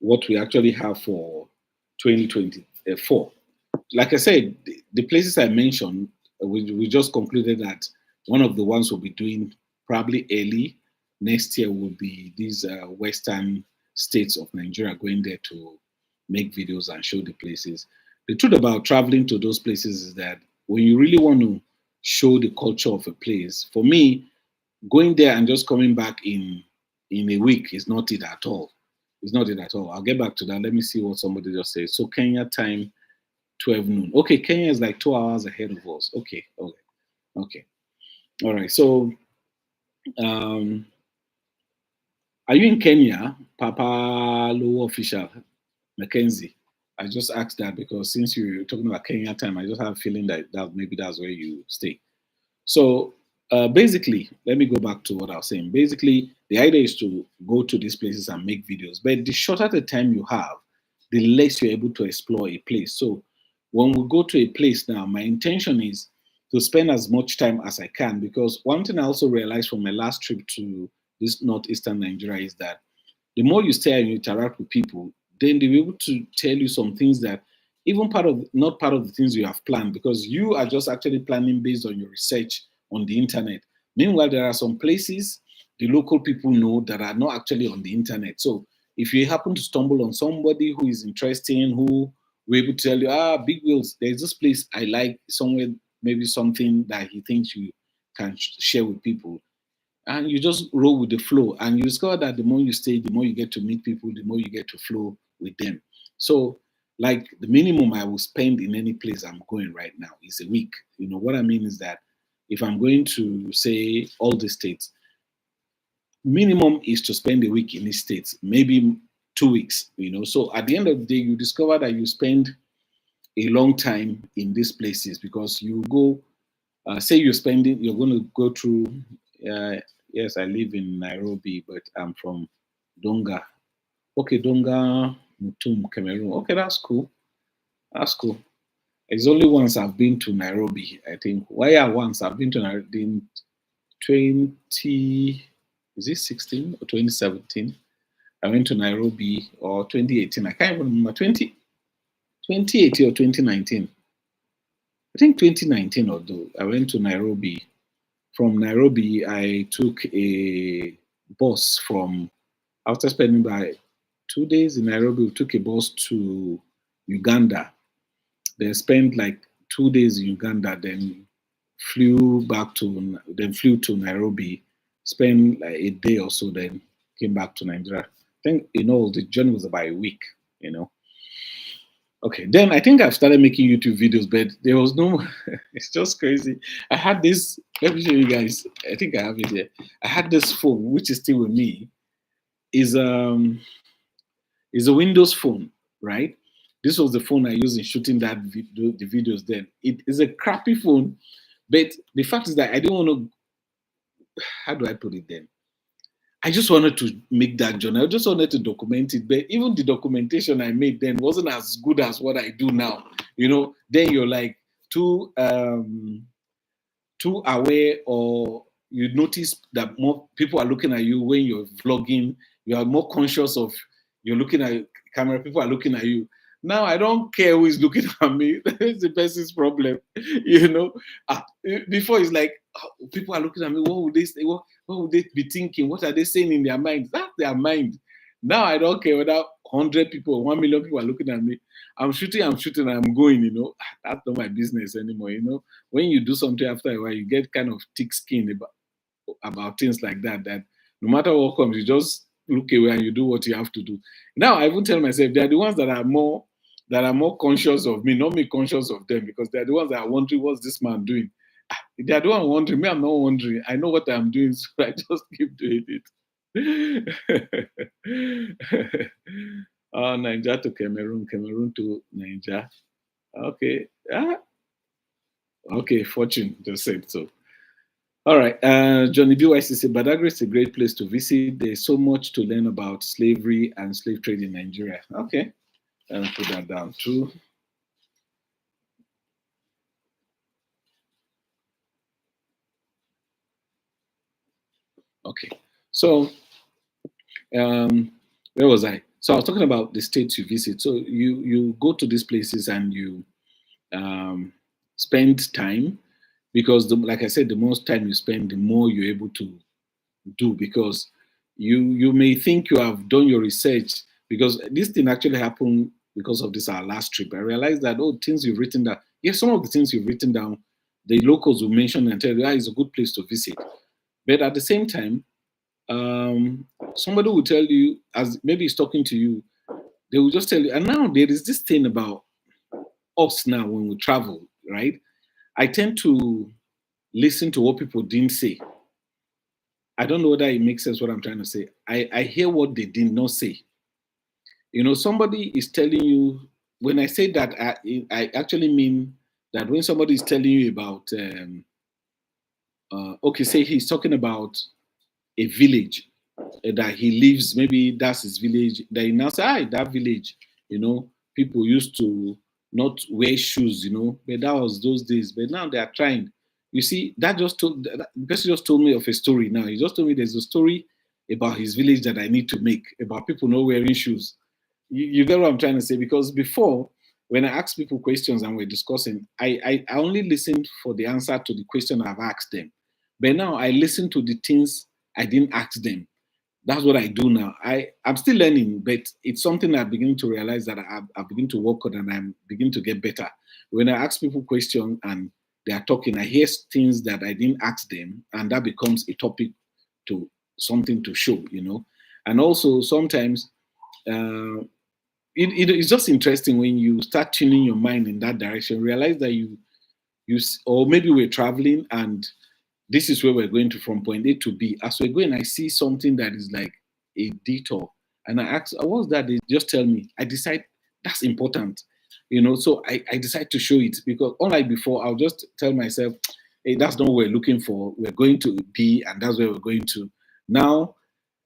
what we actually have for 2024. Like I said, the places I mentioned, we just concluded that one of the ones we'll be doing probably early next year will be these western states of Nigeria, going there to make videos and show the places. The truth about traveling to those places is that when you really want to show the culture of a place, for me, going there and just coming back in a week is not it at all. It's not it at all. I'll get back to that. Let me see what somebody just said. So Kenya time, 12 noon. Okay, Kenya is like 2 hours ahead of us. Okay, okay, okay. All right. So are you in Kenya, Papa Low official, Mackenzie? I just asked that because since you're talking about Kenya time, I just have a feeling that maybe that's where you stay. So basically, let me go back to what I was saying. Basically, the idea is to go to these places and make videos. But the shorter the time you have, the less you're able to explore a place. So when we go to a place now, my intention is to spend as much time as I can, because one thing I also realized from my last trip to this northeastern Nigeria is that the more you stay and you interact with people, then they'll be able to tell you some things that even not part of the things you have planned, because you are just actually planning based on your research on the internet. Meanwhile, there are some places the local people know that are not actually on the internet. So if you happen to stumble on somebody who is interesting, who will able to tell you, Big Wheels, there's this place I like somewhere, maybe something that he thinks you can share with people, and you just roll with the flow, and you discover that the more you stay, the more you get to meet people, the more you get to flow with them. So like the minimum I will spend in any place I'm going right now is a week. What I mean is that if I'm going to say all the states, minimum is to spend a week in these states, maybe 2 weeks. So at the end of the day, you discover that you spend a long time in these places, because you go, say you're going to go through, yes, I live in Nairobi, but I'm from Donga. Okay, Donga, Mutum, Cameroon. Okay, that's cool. That's cool. It's only once I've been to Nairobi, I think. Why? Yeah, once I've been to Nairobi in 20, is it 16 or 2017? I went to Nairobi, or 2018. I can't even remember. 2018 or 2019. I think 2019, although I went to Nairobi. From Nairobi, I took a bus from, after spending by 2 days in Nairobi, we took a bus to Uganda. Then spent like 2 days in Uganda, then flew to Nairobi, spent like a day or so, then came back to Nigeria. I think, the journey was about a week, Okay, then I think I've started making YouTube videos, but there was no, it's just crazy. I had this, let me show you guys. I think I have it here. I had this phone, which is still with me, is a Windows phone, right? This was the phone I used in shooting the videos then. It is a crappy phone, but the fact is that I didn't want to, how do I put it then? I just wanted to make that journey. I just wanted to document it. But even the documentation I made then wasn't as good as what I do now. Then you're like too aware, or you notice that more people are looking at you when you're vlogging. You are more conscious of you're looking at camera, people are looking at you. Now I don't care who is looking at me. That's the person's problem. Before it's like, oh, people are looking at me. What would they say? What would they be thinking? What are they saying in their mind? That's their mind. Now I don't care whether 100 people, 1 million people are looking at me. I'm shooting, I'm going, that's not my business anymore. When you do something after a while, you get kind of thick skin about things like that, that no matter what comes, you just look away and you do what you have to do. Now I even tell myself they are the ones that are more conscious of me, not me conscious of them, because they're the ones that are wondering what's this man doing. They are the one wondering. Me, I'm not wondering. I know what I'm doing, so I just keep doing it. Niger to Cameroon, Cameroon to Niger. Okay. Okay, Fortune just said so. All right. Johnny BYC said, Badagry is a great place to visit. There's so much to learn about slavery and slave trade in Nigeria. Okay. I'll put that down too. Okay. So, where was I? So I was talking about the states you visit. So you go to these places and you spend time, because like I said, the most time you spend, the more you're able to do, because you may think you have done your research, because this thing actually happened because of this our last trip. I realized that things you've written down, yes, some of the things you've written down, the locals will mention and tell you, it's a good place to visit. But at the same time, somebody will tell you, as maybe he's talking to you, they will just tell you. And now there is this thing about us now when we travel, right? I tend to listen to what people didn't say. I don't know whether it makes sense what I'm trying to say. I hear what they did not say. Somebody is telling you, when I say that, I actually mean that when somebody is telling you about, okay, say he's talking about a village that he lives, maybe that's his village, that he now say, that village, people used to not wear shoes, but that was those days. But now they are trying. You see, the person just told me of a story now. He just told me there's a story about his village that I need to make about people not wearing shoes. You get what I'm trying to say? Because before, when I ask people questions and we're discussing, I only listened for the answer to the question I've asked them. But now I listen to the things I didn't ask them. That's what I do now. I'm still learning, but it's something I'm beginning to realize that I begin to work on, and I'm beginning to get better. When I ask people questions and they are talking, I hear things that I didn't ask them, and that becomes a topic to something to show. And also sometimes it's just interesting when you start tuning your mind in that direction, realize that or maybe we're traveling and this is where we're going to from point A to B. As we're going, I see something that is like a detour. And I ask, what's that? They just tell me. I decide that's important. So I decide to show it, because unlike before, I'll just tell myself, hey, that's not what we're looking for. We're going to B, and that's where we're going to. Now,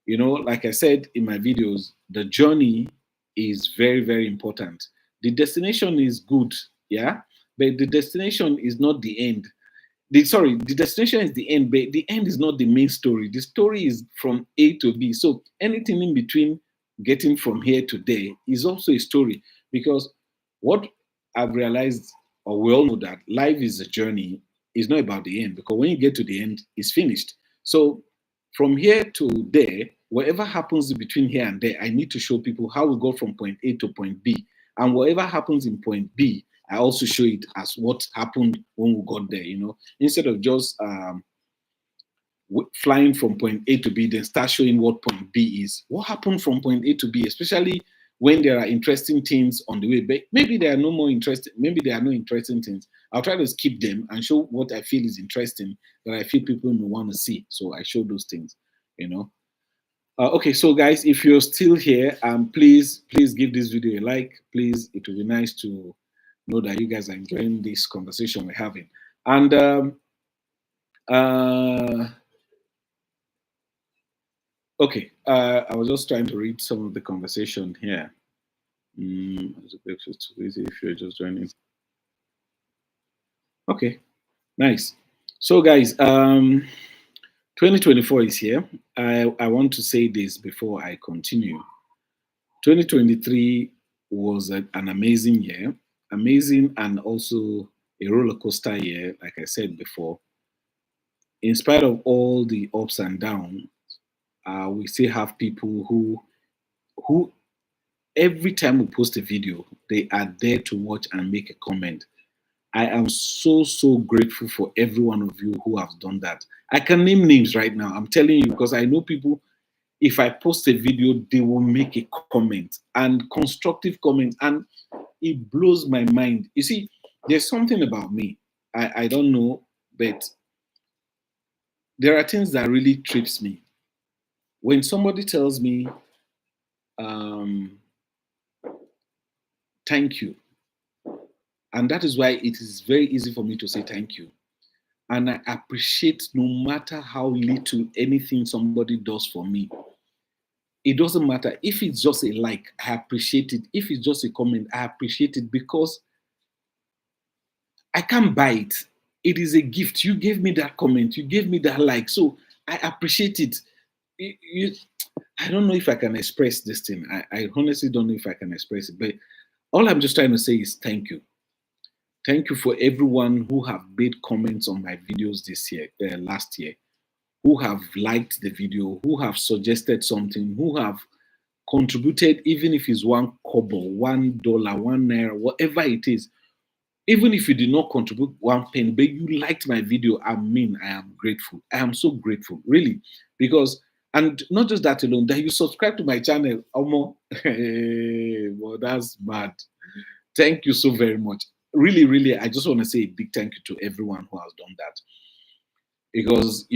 like I said in my videos, the journey is very, very important. The destination is good, yeah, but the destination is not the end. The destination is the end, but the end is not the main story. The story is from A to B. So anything in between getting from here to there is also a story, because what I've realized, or we all know, that life is a journey, is not about the end, because when you get to the end, it's finished. So from here to there, whatever happens between here and there, I need to show people how we go from point A to point B. And whatever happens in point B, I also show it as what happened when we got there, instead of just flying from point A to B, then start showing what point B is. What happened from point A to B, especially when there are interesting things on the way? But maybe there are no more interesting, maybe there are no interesting things. I'll try to skip them and show what I feel is interesting that I feel people may want to see. So I show those things, you know. Okay, so guys, if you're still here, please give this video a like. Please, it will be nice to know that you guys are enjoying this conversation we're having. And okay, I was just trying to read some of the conversation here. If you're just joining. Okay, nice. So guys, 2024 is here. I want to say this before I continue. 2023 was an amazing year, amazing and also a roller coaster year, like I said before. In spite of all the ups and downs, we still have people who every time we post a video, they are there to watch and make a comment. I am so grateful for every one of you who have done that. I can name names right now. I'm telling you because I know people. If I post a video, they will make a comment and constructive comment, and it blows my mind. You see, there's something about me. I don't know, but there are things that really trips me. When somebody tells me, um, "Thank you," and that is why it is very easy for me to say thank you. And I appreciate no matter how little anything somebody does for me. It doesn't matter if it's just a like, I appreciate it. If it's just a comment, I appreciate it because I can't buy it. It is a gift. You gave me that comment, you gave me that like, so I appreciate it. I don't know if I can express this thing. I honestly don't know if I can express it, but all I'm just trying to say is thank you. Thank you for everyone who have made comments on my videos this year, last year, who have liked the video, who have suggested something, who have contributed, even if it's one kobo, $1, 1 naira, whatever it is. Even if you did not contribute one penny, but you liked my video, I mean, I am grateful. I am so grateful, really, because, and not just that alone, that you subscribe to my channel, Omo. Well, that's bad. Thank you so very much. Really, I just want to say a big thank you to everyone who has done that, because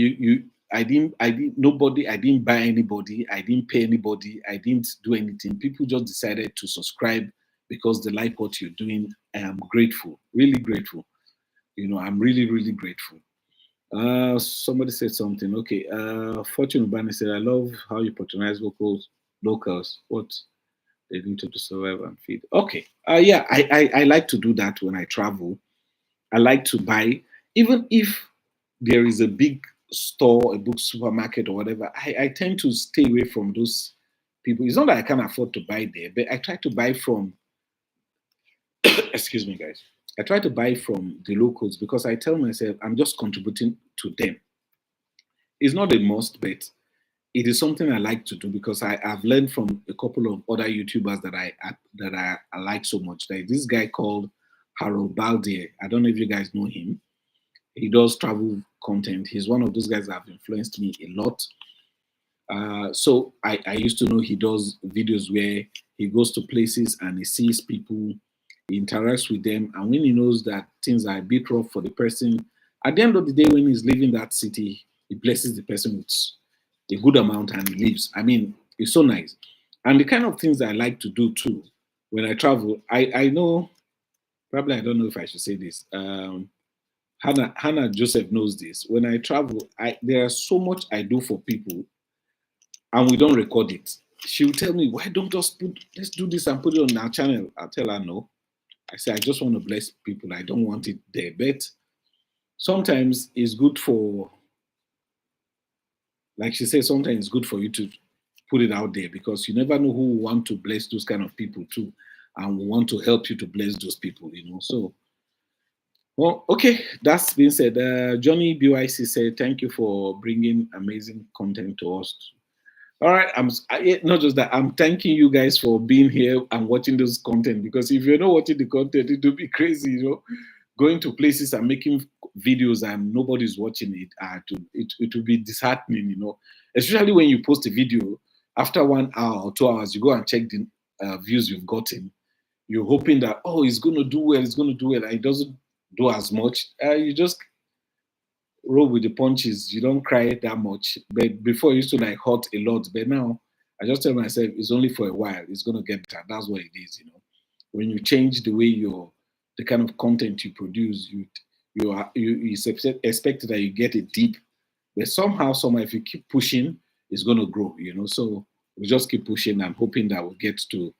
I didn't buy anybody, I didn't pay anybody, I didn't do anything. People just decided to subscribe because they like what you're doing. I am grateful, really grateful. You know, I'm really grateful. Somebody said something. Okay, Fortune Ubani said, I love how you patronize locals. What they need to survive and feed. Okay, yeah, I like to do that when I travel. I like to buy, even if there is a big store, a book supermarket or whatever, I tend to stay away from those people. It's not that I can't afford to buy there, but I try to buy from, excuse me, guys. I try to buy from the locals because I tell myself I'm just contributing to them. It's not a must, but it is something I like to do because I've learned from a couple of other YouTubers that I like so much. Like this guy called Harold Baldier. I don't know if you guys know him. He does travel content. He's one of those guys that have influenced me a lot. So I used to know he does videos where he goes to places and he sees people, he interacts with them, and when he knows that things are a bit rough for the person, at the end of the day, when he's leaving that city, he blesses the person with a good amount and he leaves. I mean, it's so nice. And the kind of things that I like to do too when I travel, I know, probably I don't know if I should say this. Hannah Joseph knows this. When I travel, there are so much I do for people and we don't record it. She'll tell me, why don't just let's do this and put it on our channel. I'll tell her no. I say, I just want to bless people. I don't want it there. But sometimes it's good for, like she said, sometimes it's good for you to put it out there because you never know who want to bless those kind of people too and want to help you to bless those people, you know. So, well, okay, that's been said. Johnny BYC said, thank you for bringing amazing content to us. All right, not just that, I'm thanking you guys for being here and watching this content because if you're not watching the content, it will be crazy, you know. going to places and making videos and nobody's watching it, it will be disheartening, you know. Especially when you post a video, after 1 hour or 2 hours, you go and check the views you've gotten. You're hoping that, oh, it's going to do well, it's going to do well. And it doesn't do as much. You just roll with the punches. You don't cry that much. But before, I used to like hurt a lot. But now, I just tell myself, it's only for a while. It's going to get better. That's what it is, you know. When you change the way the kind of content you produce, you expect that you get it deep, but somehow, if you keep pushing, it's going to grow, you know. So we just keep pushing and hoping that we'll get to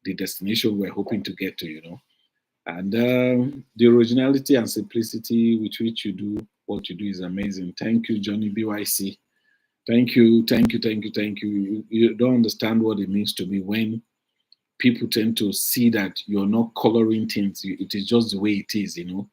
the destination we're hoping to get to, you know. And the originality and simplicity with which you do what you do is amazing. Thank you, Johnny BYC. Thank you, thank you, thank you, thank you. You don't understand what it means to me when people tend to see that you're not coloring things. It is just the way it is, you know.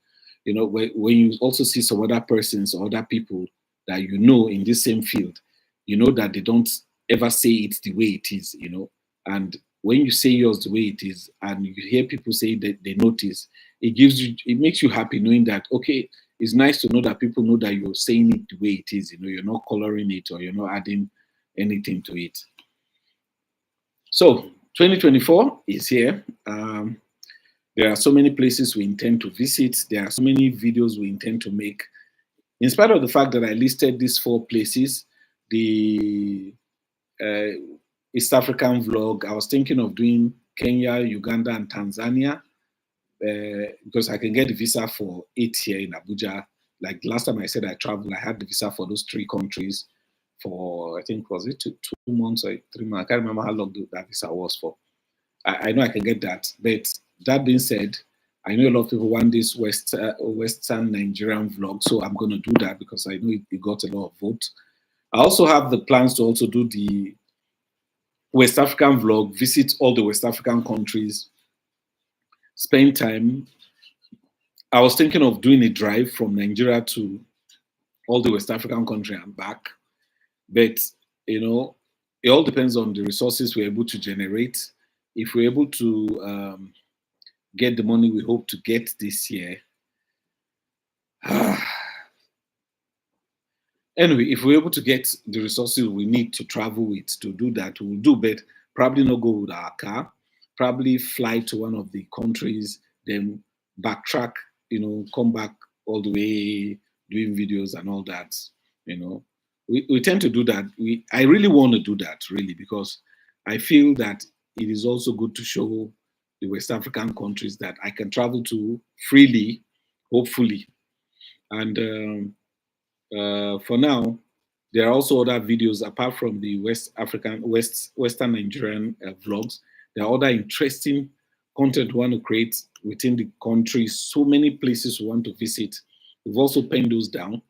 You know, when you also see some other persons or other people that you know in this same field, you know that they don't ever say it the way it is, you know. And when you say yours the way it is, and you hear people say that they notice, it makes you happy knowing that, okay, it's nice to know that people know that you're saying it the way it is, you know, you're not coloring it or you're not adding anything to it. So 2024 is here. There are so many places we intend to visit. There are so many videos we intend to make. In spite of the fact that I listed these 4 places, the East African vlog, I was thinking of doing Kenya, Uganda, and Tanzania because I can get the visa for 8 here in Abuja. Like last time I said I traveled, I had the visa for those 3 countries for, I think, was it 2 months or 3 months? I can't remember how long that visa was for. I know I can get that. But that being said, I know a lot of people want this Western Nigerian vlog, so I'm going to do that because I know it got a lot of votes. I also have the plans to also do the West African vlog, visit all the West African countries, spend time. I was thinking of doing a drive from Nigeria to all the West African country and back. But, you know, it all depends on the resources we're able to generate. If we're able to get the money we hope to get this year. Anyway, if we're able to get the resources we need to travel with to do that, we'll do, but probably not go with our car, probably fly to one of the countries, then backtrack, you know, come back all the way doing videos and all that, you know. We tend to do that. I really want to do that, really, because I feel that it is also good to show the West African countries that I can travel to freely, hopefully. And for now, there are also other videos apart from the Western Nigerian vlogs. There are other interesting content we want to create within the country. So many places we want to visit. We've also penned those down.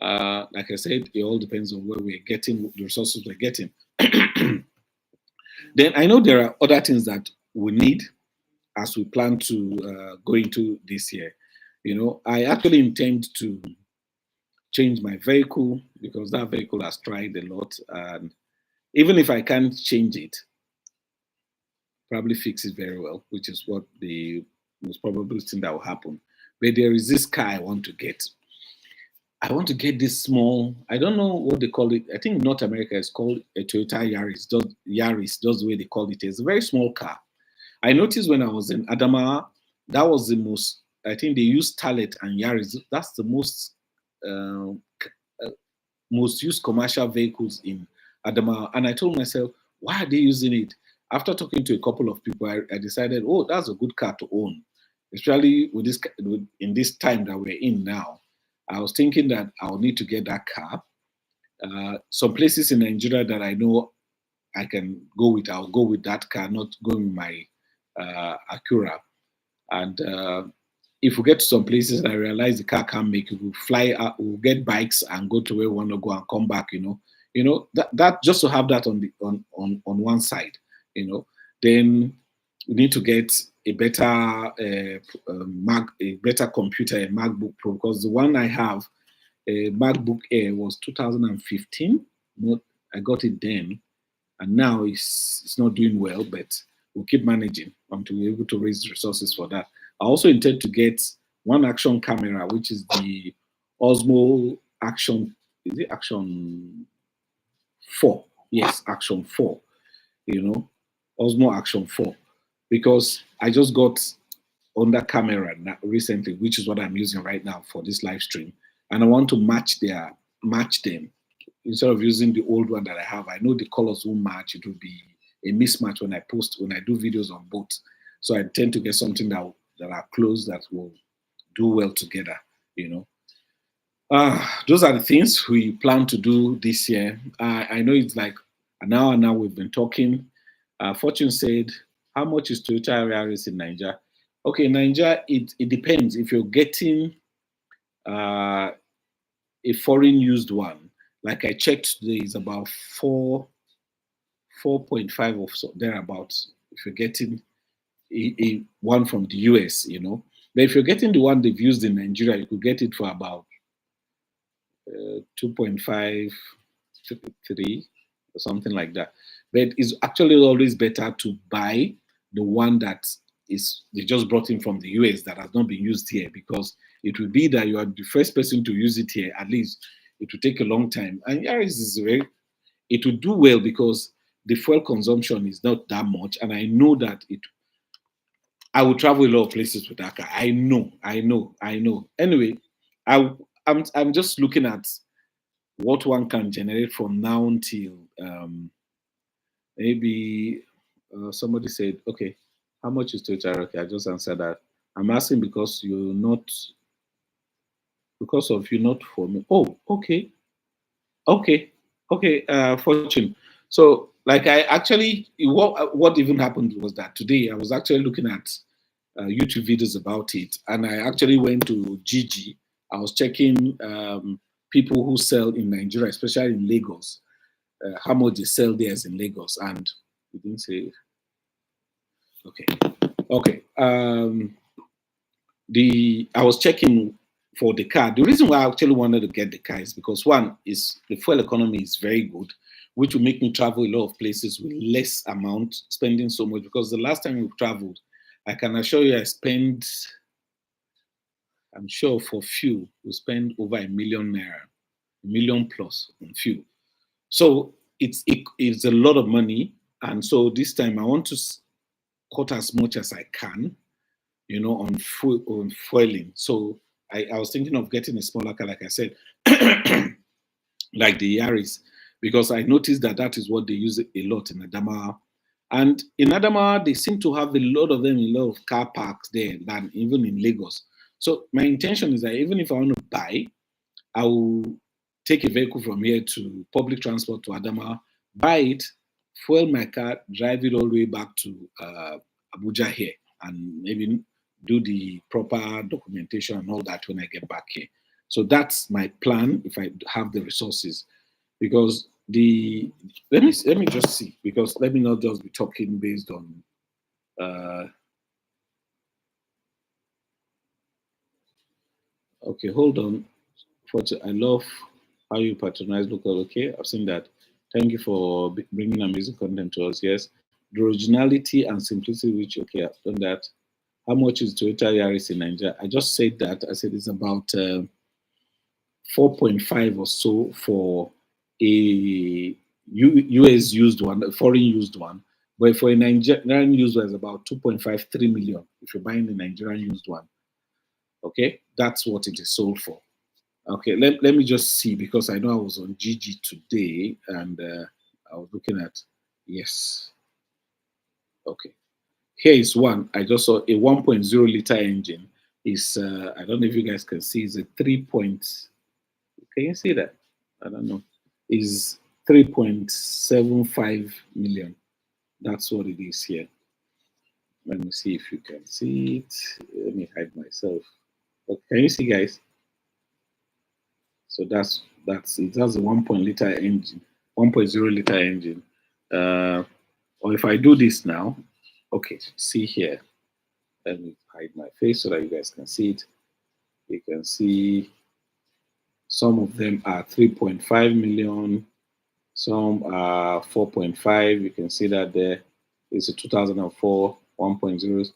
Like I said, it all depends on where we're getting the resources we're getting. Then I know there are other things that we need as we plan to go into this year. You know, I actually intend to change my vehicle because that vehicle has tried a lot. And even if I can't change it, probably fix it very well, which is what the most probable thing that will happen. But there is this car I want to get. I want to get this small, I don't know what they call it. I think in North America it's called a Toyota Yaris. Yaris, just the way they call it. It's a very small car. I noticed when I was in Adamawa, that was the most, I think they use Talet and Yaris. That's the uh, most used commercial vehicles in Adamawa. And I told myself, why are they using it? After talking to a couple of people, I decided, oh, that's a good car to own, especially in this time that we're in now. I was thinking that I'll need to get that car. Some places in Nigeria that I know I can go with, I'll go with that car, not going with my Acura. And if we get to some places and I realize the car can't make it, we'll fly out, we'll get bikes and go to where we want to go and come back, you know, that just to have that on one side, you know. Then we need to get a better a better computer, a MacBook Pro, because the one I have, a MacBook Air, was 2015. I got it then, and now it's not doing well, but we'll keep managing until we're able to raise resources for that. I also intend to get one action camera, which is the Osmo Action. Is it Action 4? Yes, Action 4. You know, Osmo Action 4, because I just got on that camera recently, which is what I'm using right now for this live stream, and I want to match them instead of using the old one that I have. I know the colors won't match; it will be a mismatch when I do videos on both. So I tend to get something that are close, that will do well together. You know, those are the things we plan to do this year. I know it's like an hour now we've been talking. Fortune said, how much is Toyota Yaris in Nigeria? Okay, Nigeria, it depends. If you're getting uh, a foreign used one, like I checked today, is about 4.5 or so, thereabouts. If you're getting a one from the US, you know. But if you're getting the one they've used in Nigeria, you could get it for about 2.5, 3, or something like that. But it's actually always better to buy the one that is they just brought in from the US that has not been used here, because it will be that you are the first person to use it here. At least it will take a long time. And Yaris is it will do well because the fuel consumption is not that much, and I know that I will travel a lot of places with that car. I know. Anyway, I'm just looking at what one can generate from now until maybe somebody said, okay, how much is Toyota? Okay, I just answered that. I'm asking because of you not for me. Oh, okay, Fortune. So, like, I actually, what even happened was that today I was actually looking at YouTube videos about it, and I actually went to Gigi. I was checking people who sell in Nigeria, especially in Lagos, how much they sell theirs in Lagos, and you didn't say okay, okay. The I was checking for the car. The reason why I actually wanted to get the car is because one is the fuel economy is very good, which will make me travel a lot of places with less amount, spending so much. Because the last time we traveled, I can assure you, I'm sure for fuel, we spend over ₦1 million, million plus on fuel. So it's a lot of money, and so this time I want to cut as much as I can, you know, on foiling. So I was thinking of getting a smaller car, like I said, like the Yaris, because I noticed that that is what they use a lot in Adamawa. And in Adamawa, they seem to have a lot of them, a lot of car parks there than even in Lagos. So my intention is that even if I want to buy, I will take a vehicle from here to public transport to Adamawa, buy it, fuel my car, drive it all the way back to Abuja here, and maybe do the proper documentation and all that when I get back here. So that's my plan if I have the resources. Because the let me just see, because let me not just be talking based on uh okay, hold on. I love how you patronize local. Okay, I've seen that. Thank you for bringing amazing content to us. Yes, the originality and simplicity, which okay, I've done that. How much is Toyota Yaris in Nigeria? I just said that. I said it's about 4.5 or so for a US used one, a foreign used one. But for a Nigerian used one, it's about 2.53 million if you're buying the Nigerian used one. Okay, that's what it is sold for. Okay, let me just see, because I know I was on GG today, and I was looking at, yes, okay. Here is one. I just saw a 1.0 liter engine. Is I don't know if you guys can see, it's a 3 point. Can you see that? I don't know. Is 3.75 million. That's what it is here. Let me see if you can see it. Let me hide myself. Okay, can you see, guys? So that's it. Has a 1 liter engine, 1.0 liter engine. Or if I do this now, okay, see here. Let me hide my face so that you guys can see it. You can see some of them are 3.5 million, some are 4.5. You can see that there is a 2004 1.0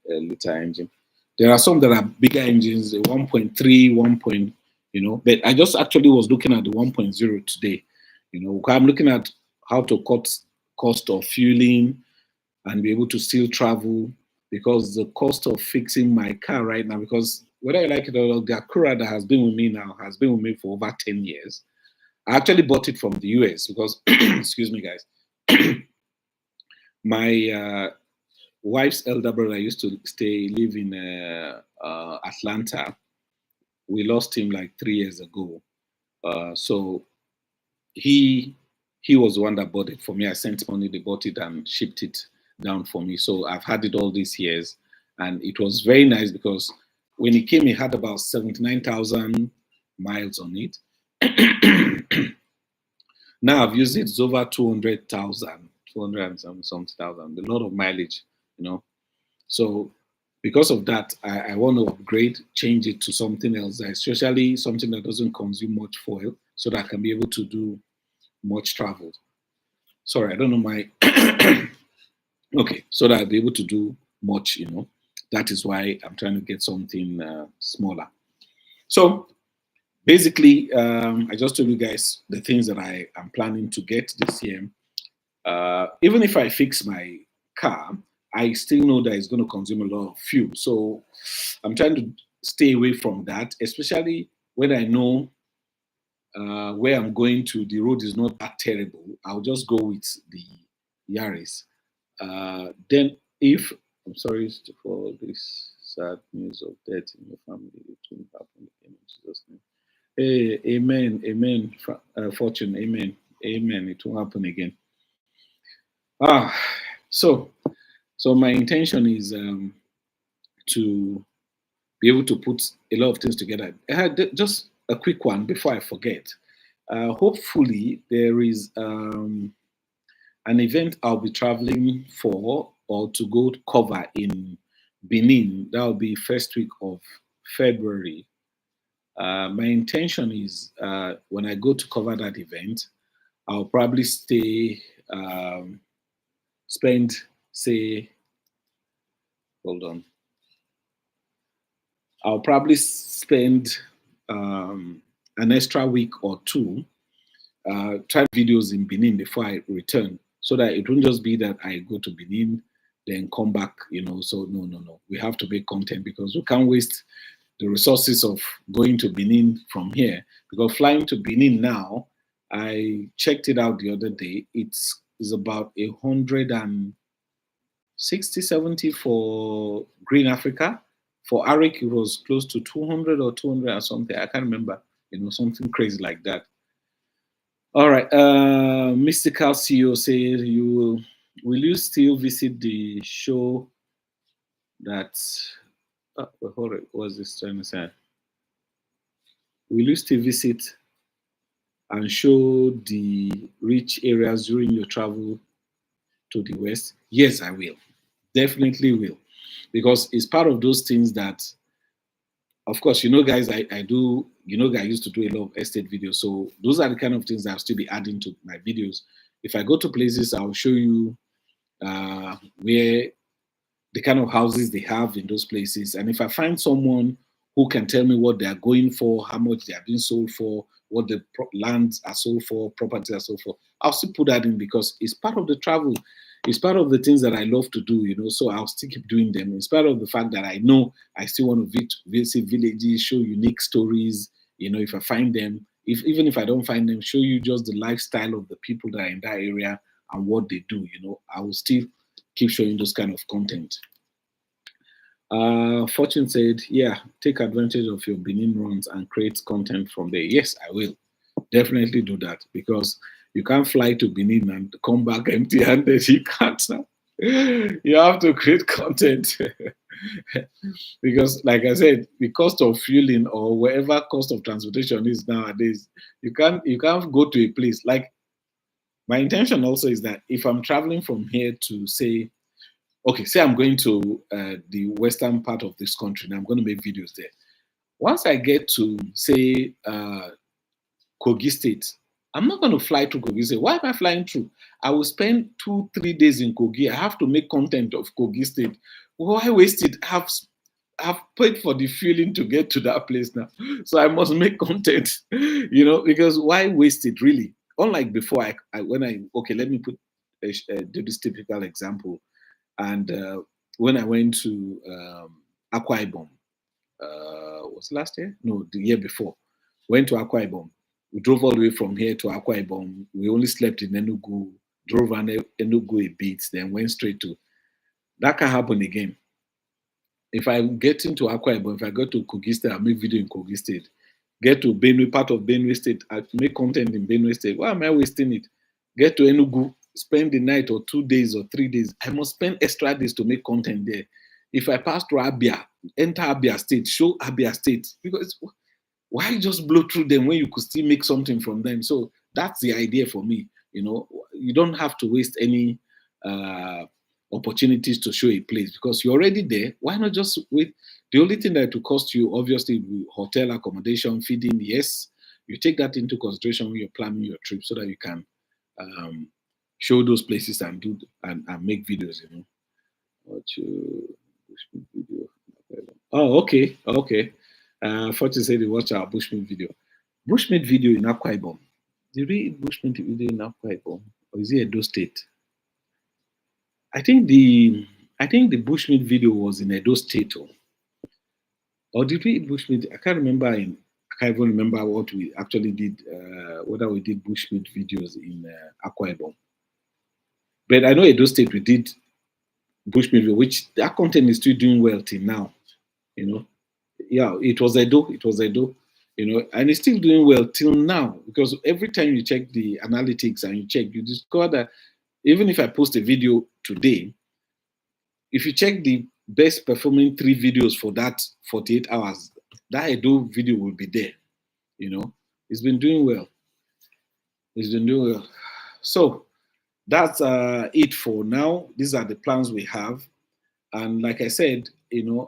liter engine. There are some that are bigger engines, the 1.3, 1. But I just actually was looking at the 1.0 today. I'm looking at how to cut cost of fueling and be able to still travel, because the cost of fixing my car right now, because whether I like it or not, the Acura that has been with me now has been with me for over 10 years. I actually bought it from the US because, excuse me, guys, my wife's elder brother used to live in Atlanta. We lost him like 3 years ago. So he was the one that bought it for me. I sent money, they bought it and shipped it down for me. So I've had it all these years, and it was very nice because when it came, it had about 79,000 miles on it. Now I've used it, it's over 200,000, 200 and something thousand, a lot of mileage, So because of that, I want to upgrade, change it to something else, especially something that doesn't consume much fuel, so that I can be able to do much travel. Sorry, I don't know my. Okay, so that I'll be able to do much, That is why I'm trying to get something smaller. So basically, I just told you guys the things that I am planning to get this year. Even if I fix my car, I still know that it's going to consume a lot of fuel. So I'm trying to stay away from that, especially when I know where I'm going to, the road is not that terrible. I'll just go with the Yaris. Then, if I'm sorry for this sad news of death in your family, it won't happen again in Jesus' name. Hey, amen, amen, fortune, amen, amen. It won't happen again. So my intention is to be able to put a lot of things together. Just a quick one before I forget. Hopefully, there is an event I'll be traveling for or to go cover in Benin. That will be first week of February. My intention is when I go to cover that event, I'll probably spend, say, hold on. I'll probably spend an extra week or two try videos in Benin before I return, so that it won't just be that I go to Benin, then come back, So no. We have to make content because we can't waste the resources of going to Benin from here. Because flying to Benin now, I checked it out the other day, it's about 160, 70 for Green Africa. For Arik, it was close to 200 or 200 or something. I can't remember, something crazy like that. All right. Mystical CEO says, will you still visit the show that, hold it, what's this trying to say? Will you still visit and show the rich areas during your travel to the West? Yes, I will. Definitely will. Because it's part of those things that, of course, guys, I do, I used to do a lot of estate videos. So those are the kind of things that I'll still be adding to my videos. If I go to places, I'll show you where the kind of houses they have in those places. And if I find someone who can tell me what they are going for, how much they are being sold for, what the lands are sold for, properties are sold for, I'll still put that in because it's part of the travel. It's part of the things that I love to do, so I'll still keep doing them. In spite of the fact that I know I still want to visit villages, show unique stories, if I find them, even if I don't find them, show you just the lifestyle of the people that are in that area and what they do, I will still keep showing those kind of content. Fortune said, yeah, take advantage of your Benin runs and create content from there. Yes, I will definitely do that because you can't fly to Benin and come back empty-handed. You can't. You have to create content because, like I said, the cost of fueling or whatever cost of transportation is nowadays, you can't go to a place. Like, my intention also is that if I'm traveling from here to say I'm going to the western part of this country and I'm going to make videos there. Once I get to, say, Kogi State, I'm not going to fly to Kogi State. Why am I flying through? I will spend 2-3 days in Kogi. I have to make content of Kogi State. Why waste it? I've paid for the fueling to get to that place now. So I must make content, because why waste it really? Unlike before, okay, let me do this typical example. And when I went to Akwa Ibom, was last year? No, the year before. Went to Akwa Ibom. We drove all the way from here to Akwa Ibom. We only slept in Enugu, drove around Enugu a bit, then went straight to. That can happen again. If I get into Akwa Ibom, if I go to Kogi State, I make video in Kogi State. Get to Benue, part of Benue State, I make content in Benue State. Why am I wasting it? Get to Enugu, spend the night or 2 days or 3 days. I must spend extra days to make content there. If I pass through Abia, enter Abia State, show Abia State. Because why just blow through them when you could still make something from them? So that's the idea for me. You don't have to waste any opportunities to show a place because you're already there. Why not just wait? The only thing that will cost you, obviously, will be hotel accommodation, feeding. Yes, you take that into consideration when you're planning your trip so that you can show those places and do and make videos. Watch bushmeat video. Oh, okay. Fortune said they watch our bushmeat video. Bushmeat video in Akwa Ibom. Did we eat bushmeat video in Akwa Ibom? Or is it Edo State? I think the bushmeat video was in Edo State. Or did we eat bushmeat? I can't remember. I can't even remember what we actually did. Whether we did bushmeat videos in Akwa Ibom. But I know Edo State we did bushmeat video, which that content is still doing well till now. Yeah, it was Edo, and it's still doing well till now because every time you check the analytics and you discover that even if I post a video today, if you check the best performing 3 videos for that 48 hours, that Edo video will be there. It's been doing well. So that's it for now. These are the plans we have. And like I said,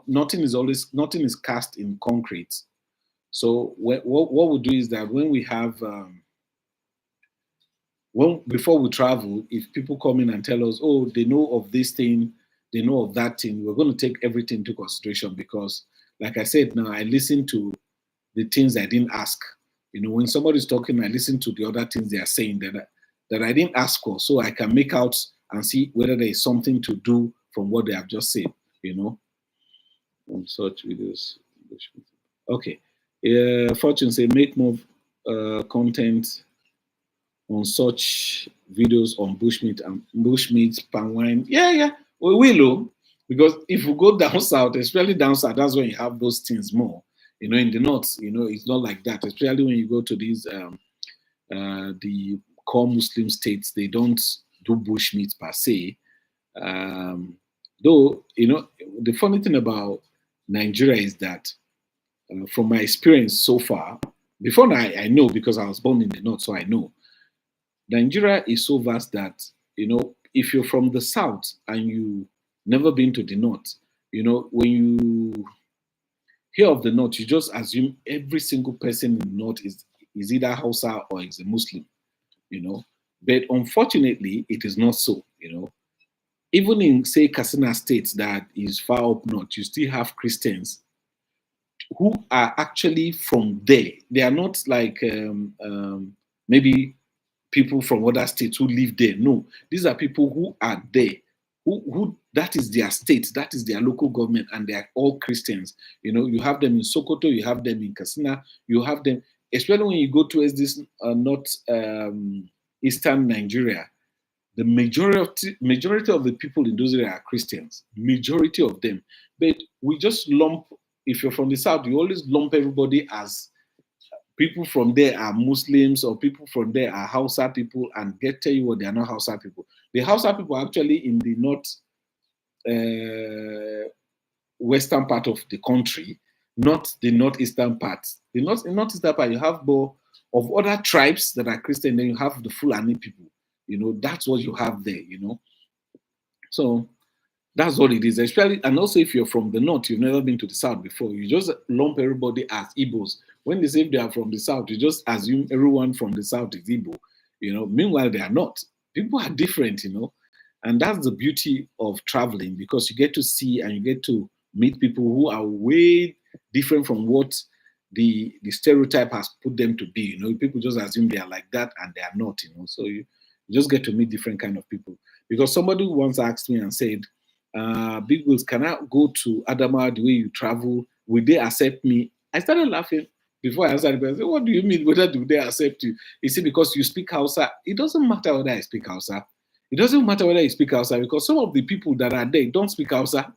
nothing is cast in concrete. So what we'll do is that when we have, before we travel, if people come in and tell us, oh, they know of this thing, they know of that thing, we're going to take everything into consideration because, like I said, now I listen to the things I didn't ask. When somebody's talking, I listen to the other things they are saying that I didn't ask for, so I can make out and see whether there is something to do from what they have just said. On such videos. Okay. Fortune say make more content on such videos on bushmeat, palm wine. Yeah. We will, because if we go down south, especially down south, that's when you have those things more. In the north, it's not like that. Especially when you go to these the core Muslim states, they don't do bushmeat per se. Though, the funny thing about Nigeria is that from my experience so far, before now I know because I was born in the north, so I know. Nigeria is so vast that, if you're from the south and you never been to the north, when you hear of the north, you just assume every single person in the north is either Hausa or is a Muslim, But unfortunately, it is not so, Even in, say, Katsina State that is far up north, you still have Christians who are actually from there. They are not like maybe people from other states who live there. No, these are people who are there, who that is their state, that is their local government, and they are all Christians. You have them in Sokoto, you have them in Katsina, you have them, especially when you go towards this north eastern Nigeria. The majority of the people in those areas are Christians, majority of them. But we just lump, if you're from the south, you always lump everybody as people from there are Muslims or people from there are Hausa people, and tell you what, they are not Hausa people. The Hausa people are actually in the north western part of the country, not the northeastern part. The northeastern part, you have more of other tribes that are Christian, then you have the Fulani people. That's what you have there, So that's what it is, especially, and also if you're from the north, you've never been to the south before, you just lump everybody as Igbos. When they say they are from the south, you just assume everyone from the south is Igbo, Meanwhile, they are not. People are different, And that's the beauty of traveling, because you get to see and you get to meet people who are way different from what the stereotype has put them to be. People just assume they are like that and they are not. So you just get to meet different kind of people. Because somebody once asked me and said, "Big Wills, can I go to Adama the way you travel? Will they accept me?" I started laughing before I answered. I said, "What do you mean? Whether do they accept you? You see, because you speak Hausa, it doesn't matter whether I speak Hausa. It doesn't matter whether you speak Hausa because some of the people that are there don't speak Hausa.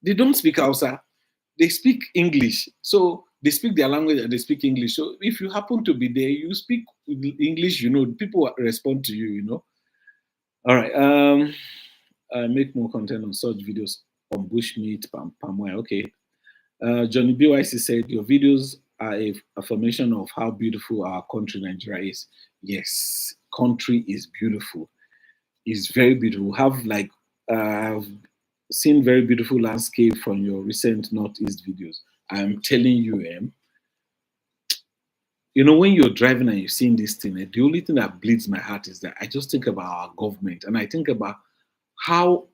They don't speak Hausa. They speak English. So they speak their language and they speak English. So if you happen to be there, you speak English, people will respond to you. All right. Make more content on such videos on bushmeat, palm oil. Okay. Johnny BYC said, your videos are a affirmation of how beautiful our country, Nigeria, is. Yes, country is beautiful. It's very beautiful. Have like, I've seen very beautiful landscape from your recent Northeast videos. I'm telling you, when you're driving and you're seeing this thing, the only thing that bleeds my heart is that I just think about our government and I think about how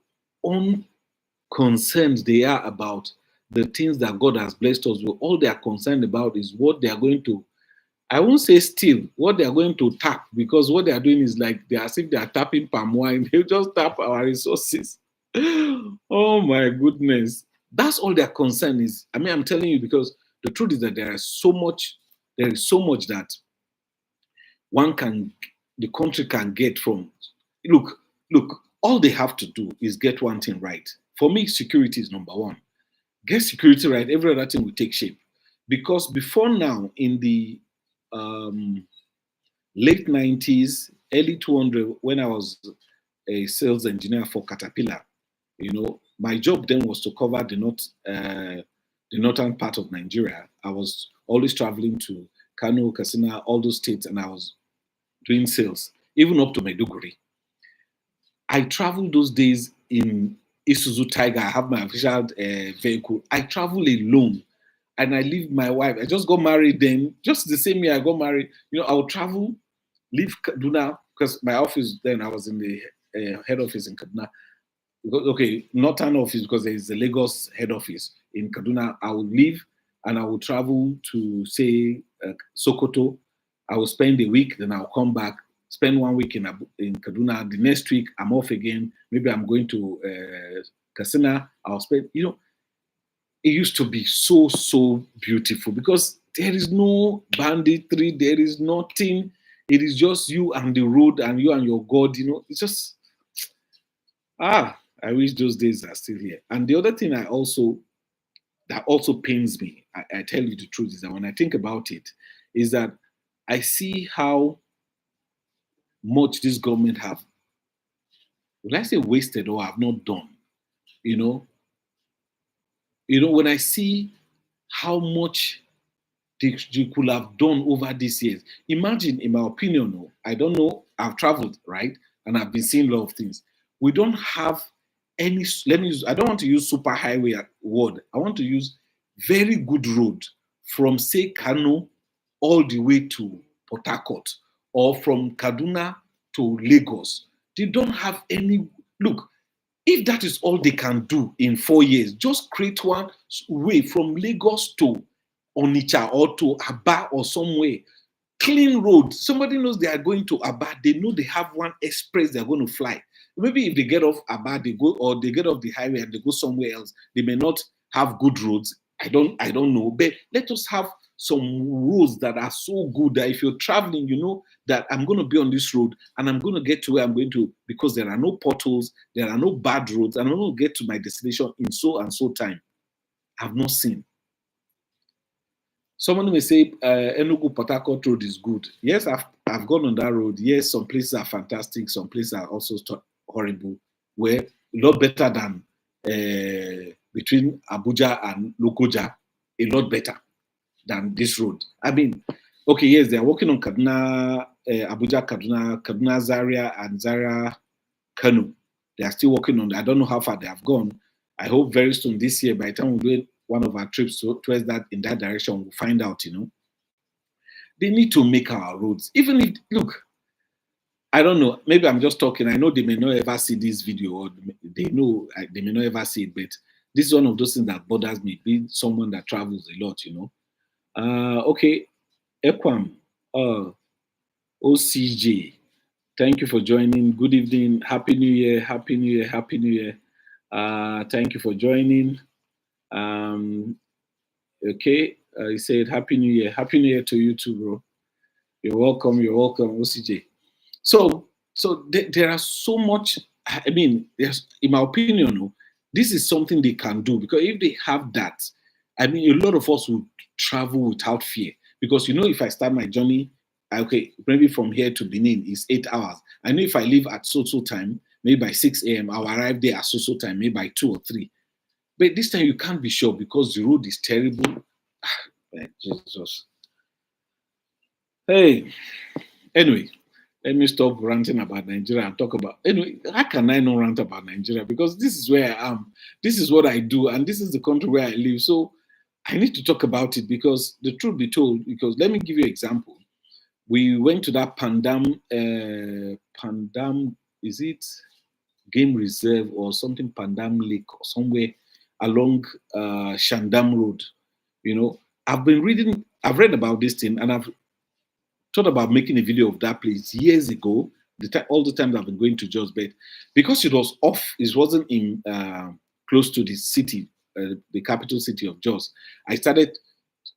unconcerned they are about the things that God has blessed us with. All they are concerned about is what they are going to, I won't say steal, what they are going to tap, because what they are doing is like they are as if they are tapping palm wine. They just tap our resources. Oh my goodness. That's all their concern is. I mean, I'm telling you, because the truth is that there is so much that the country can get from. Look, all they have to do is get one thing right. For me, security is number one. Get security right, every other thing will take shape. Because before now, in the late 90s, early 200, when I was a sales engineer for Caterpillar, my job then was to cover the northern part of Nigeria. I was always traveling to Kano, Katsina, all those states, and I was doing sales, even up to Maiduguri. I traveled those days in Isuzu Tiger. I have my official vehicle. I travel alone, and I leave my wife. I just got married then, just the same year I got married. I would travel, leave Kaduna, because my office then, I was in the head office in Kaduna. Okay, northern office, because there is the Lagos head office in Kaduna. I will leave and I will travel to, say, Sokoto. I will spend a week, then I'll come back, spend 1 week in Kaduna. The next week, I'm off again. Maybe I'm going to Katsina. I'll spend, it used to be so, so beautiful because there is no banditry, there is nothing. It is just you and the road and you and your God, it's just, I wish those days are still here. And the other thing that also pains me, I tell you the truth, is that when I think about it, is that I see how much this government have, will I say wasted or have not done, when I see how much they could have done over these years. Imagine, in my opinion, I don't know, I've traveled, right? And I've been seeing a lot of things. We don't have any, I don't want to use super highway word. I want to use very good road from, say, Kano all the way to Port Harcourt, or from Kaduna to Lagos. They don't have any, look, if that is all they can do in 4 years, just create one way from Lagos to Onitsha or to Aba or somewhere. Clean road. Somebody knows they are going to Aba. They know they have one express they're going to fly. Maybe if they get off Aba, they go, or they get off the highway and they go somewhere else. They may not have good roads. I don't know. But let us have some roads that are so good that if you're traveling, you know that I'm going to be on this road and I'm going to get to where I'm going to, because there are no potholes, there are no bad roads, and I'm going to get to my destination in so and so time. I've not seen. Someone may say Enugu Port Harcourt road is good. Yes, I've gone on that road. Yes, some places are fantastic. Some places are also horrible. Where a lot better than between Abuja and Lokoja. A lot better than this road. I mean, okay, yes, they are working on Kaduna, Abuja, Kaduna, Zaria, and Zaria, Kano. They are still working on it. I don't know how far they have gone. I hope very soon this year, by the time we do one of our trips towards that, in that direction, we'll find out, They need to make our roads. Even if, look, I don't know, maybe I'm just talking. I know they may not ever see this video, or they know they may not ever see it, but This is one of those things that bothers me, being someone that travels a lot, Okay, Equam, OCJ, thank you for joining. Good evening. Happy New Year. Happy New Year. Happy New Year. Thank you for joining. Okay, he said Happy New Year. Happy New Year to you too, bro. You're welcome. You're welcome, OCJ. So there are so much. I mean, there's, in my opinion, this is something they can do, because if they have that, I mean, a lot of us would travel without fear, because if I start my journey, okay, maybe from here to Benin is 8 hours. I know if I leave at so time, maybe by 6 a.m., I'll arrive there at so time, maybe by 2 or 3. But this time you can't be sure because the road is terrible. Jesus. Hey, anyway, let me stop ranting about Nigeria and talk about. Anyway, how can I not rant about Nigeria? Because this is where I am. This is what I do, and this is the country where I live. So I need to talk about it, because the truth be told, because let me give you an example. We went to that Pandam, is it game reserve or something, Pandam Lake or somewhere along Shandam Road. I've read about this thing, and I've thought about making a video of that place years ago. All the times I've been going to Jos, but because it was off, it wasn't in close to the city, the capital city of Jos. I started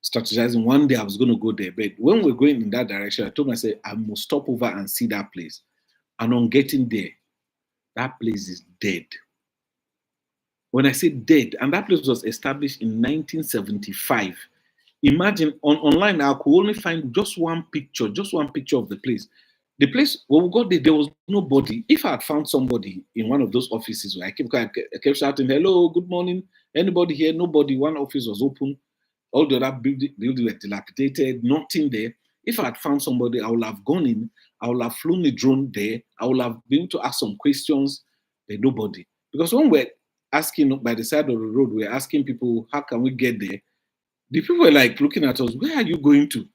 strategizing. One day I was going to go there, but when we're going in that direction, I told myself I must stop over and see that place. And on getting there, that place is dead. When I say dead, and that place was established in 1975. Imagine online, I could only find just one picture of the place. The place, when we got there was nobody. If I had found somebody in one of those offices where I kept shouting, "Hello, good morning, anybody here?" Nobody. One office was open. All the other building were dilapidated, nothing there. If I had found somebody, I would have gone in, I would have flown a drone there, I would have been to ask some questions, but nobody. Because when we're asking by the side of the road, we're asking people, how can we get there? The people were like looking at us, where are you going to?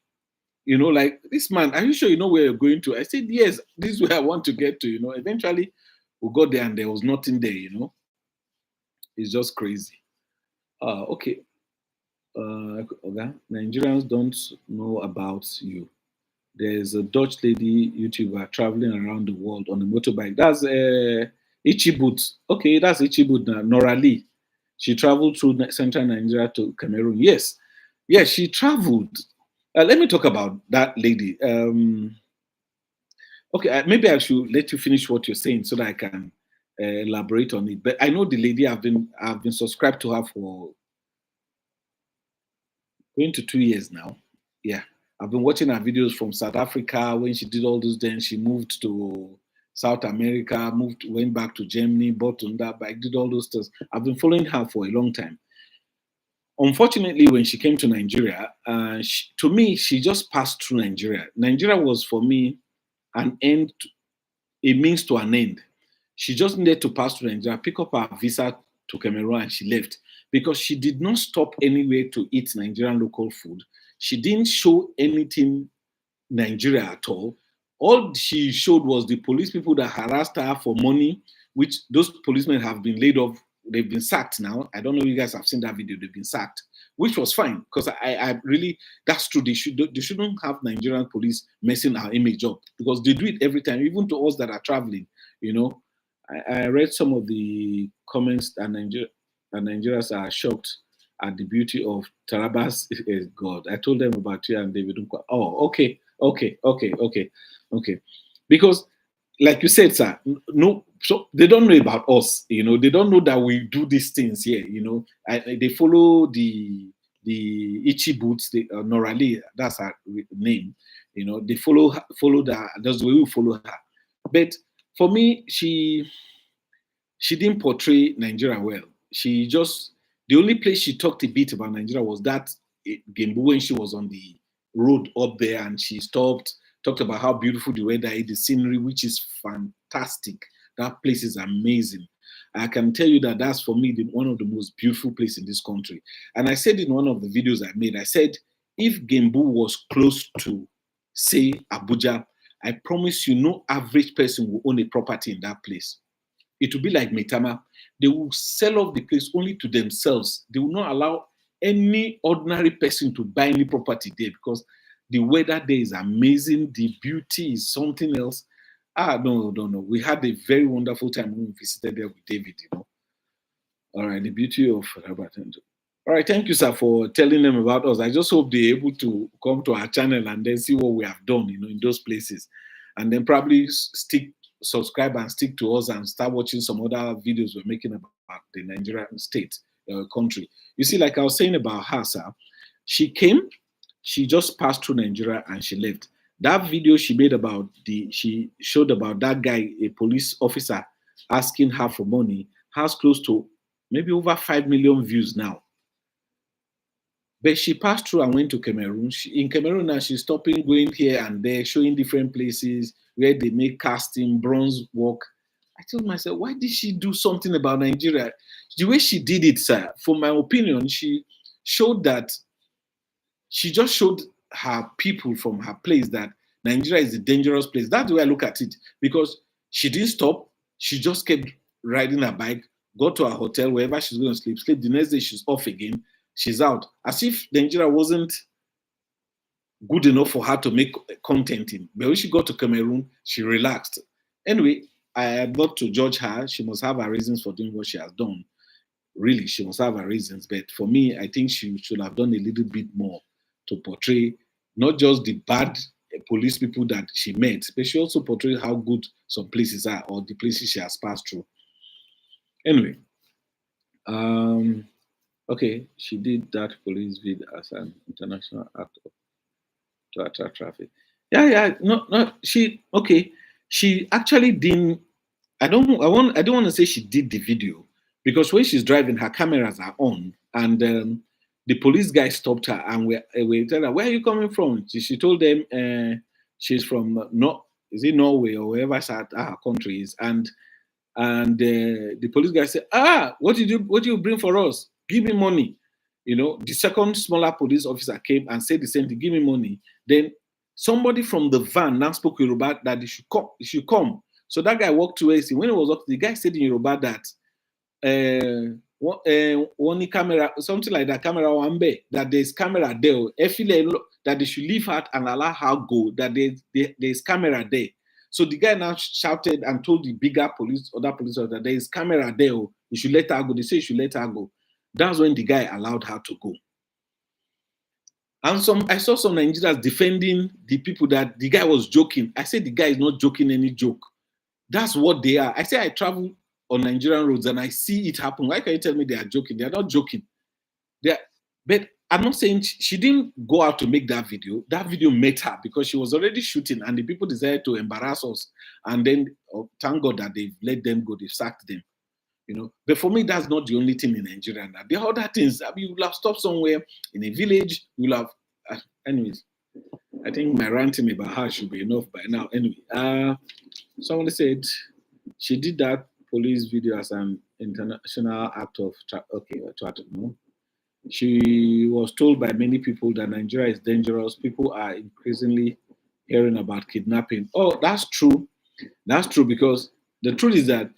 Like, this man, are you sure you know where you're going to? I said, yes, this is where I want to get to. Eventually we got there and there was nothing there. It's just crazy. Okay. Okay. Nigerians don't know about you. There's a Dutch lady YouTuber traveling around the world on a motorbike. That's Ichibut. Okay, that's Ichibut now. Nora Lee. She traveled through central Nigeria to Cameroon. Yes, she traveled. Let me talk about that lady. Okay, maybe I should let you finish what you're saying so that I can elaborate on it. But I know the lady. I've been subscribed to her for going to 2 years now. Yeah, I've been watching her videos from South Africa when she did all those. Then she moved to South America, went back to Germany, bought on that bike, did all those things. I've been following her for a long time. Unfortunately, when she came to Nigeria, to me, she just passed through Nigeria. Nigeria was for me an end, a means to an end. She just needed to pass through Nigeria, pick up her visa to Cameroon, and she left, because she did not stop anywhere to eat Nigerian local food. She didn't show anything Nigeria at all. All she showed was the police people that harassed her for money, which those policemen have been laid off. They've been sacked now. I don't know if you guys have seen that video. They've been sacked, which was fine, because I really, that's true. They shouldn't have Nigerian police messing our image up, because they do it every time, even to us that are traveling. I read some of the comments, and Nigerians are shocked at the beauty of Taraba's God. I told them about you and David. Oh, okay. Because, like you said, sir, no, so they don't know about us. They don't know that we do these things here. They follow the Ichi Boots, the Norali. That's her name. They follow that. That's the way we follow her. But for me, she didn't portray Nigeria well. The only place she talked a bit about Nigeria was that Gembu, when she was on the road up there, and she stopped, talked about how beautiful the weather is, the scenery, which is fantastic. That place is amazing. I can tell you that that's, for me, one of the most beautiful places in this country. And I said in one of the videos I made, I said, if Gembu was close to, say, Abuja, I promise you no average person will own a property in that place. it will be like Metama. They will sell off the place only to themselves. They will not allow any ordinary person to buy any property there because the weather there is amazing. The beauty is something else. No, no, no. We had a very wonderful time when we visited there with David, you know. All right, the beauty of Rabat. All right, thank you, sir, for telling them about us. I just hope they're able to come to our channel and then see what we have done, you know, in those places, and then probably subscribe and stick to us and start watching some other videos we're making about the Nigerian state, country. You see, like I was saying about her, sir, she came, she just passed through Nigeria and she left. That video she made about she showed about that guy, a police officer, asking her for money, has close to maybe over 5 million views now. But she passed through and went to Cameroon. In Cameroon now, she's stopping, going here and there, showing different places where they make casting, bronze work. I told myself, why did she do something about Nigeria? The way she did it, sir, for my opinion, she showed that she just showed her people from her place that Nigeria is a dangerous place. That's the way I look at it. Because she didn't stop. She just kept riding her bike, got to her hotel, wherever she's going to sleep. The next day, she's off again. She's out. As if Nigeria wasn't good enough for her to make content in. But when she got to Cameroon, she relaxed. Anyway, I am not to judge her. She must have her reasons for doing what she has done. Really, she must have her reasons. But for me, I think she should have done a little bit more to portray not just the bad police people that she met, but she also portrayed how good some places are or the places she has passed through. Anyway, okay, she did that police vid as an international act to attract traffic. Yeah, no, she okay. She actually didn't. I don't want to say she did the video because when she's driving, her cameras are on, and the police guy stopped her and we tell her, "Where are you coming from?" She told them she's from is it Norway or wherever her country is, and the police guy said, what do you bring for us? Give me money. You know, the second smaller police officer came and said the same thing, give me money. Then somebody from the van now spoke Yoruba that he should come. So that guy walked away. When he was up, the guy said in Yoruba that one camera, something like that, camera one bay, that there's camera there. That they should leave her and allow her go, that there's camera there. So the guy now shouted and told the other police officer that there is camera there. You should let her go. They say you should let her go. That's when the guy allowed her to go. And I saw some Nigerians defending the people that the guy was joking. I said the guy is not joking any joke. That's what they are. I say I travel on Nigerian roads and I see it happen. Why can you tell me they are joking? They are not joking. But I'm not saying she didn't go out to make that video. That video met her because she was already shooting and the people decided to embarrass us. And then thank God that they've let them go. They've sacked them. You know, but for me, that's not the only thing in Nigeria. Now, there are other things. I mean, you will have stopped somewhere in a village. You will have, anyways. I think my ranting about her should be enough by now. Anyway, someone said she did that police video as an international act of no. She was told by many people that Nigeria is dangerous. People are increasingly hearing about kidnapping. Oh, that's true. That's true because the truth is that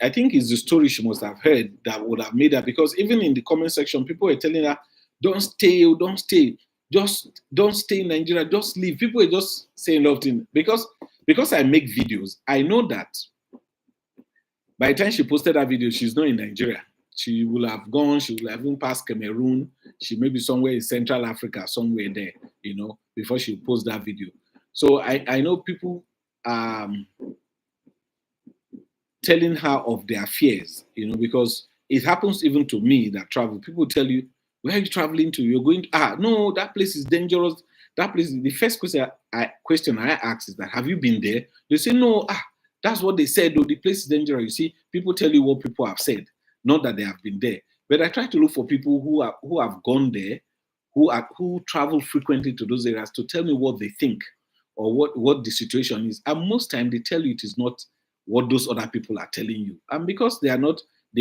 I think it's the story she must have heard that would have made her, because even in the comment section, people were telling her, don't stay, just don't stay in Nigeria, just leave. People were just saying a lot of things. Because I make videos, I know that by the time she posted that video, she's not in Nigeria. She will have gone, she will have even passed Cameroon, she may be somewhere in Central Africa, somewhere there, you know, before she posts that video. So I know people telling her of their fears, you know, because it happens even to me that travel. People tell you, where are you traveling to? You're going to, no, that place is dangerous. That place, the first question I ask is that, have you been there? They say, no, that's what they said, though, the place is dangerous. You see, people tell you what people have said, not that they have been there. But I try to look for people who have gone there, who travel frequently to those areas to tell me what they think or what the situation is. And most time they tell you it is not what those other people are telling you. And because they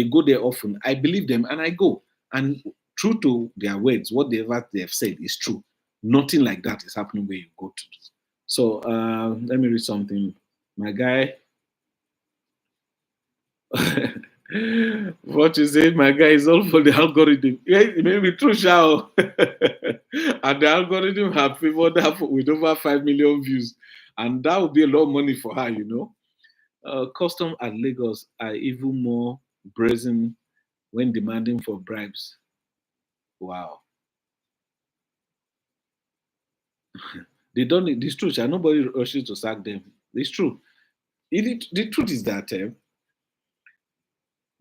go there often, I believe them and I go. And true to their words, whatever they have said is true. Nothing like that is happening where you go to. So let me read something. My guy, What you say, my guy, is all for the algorithm. Yeah, it may be true, Shao. And the algorithm have favored her with over 5 million views. And that would be a lot of money for her, you know. Custom at Lagos are even more brazen when demanding for bribes. Wow. They don't need this true, Sha. Nobody rushes to sack them. It's true. The truth is that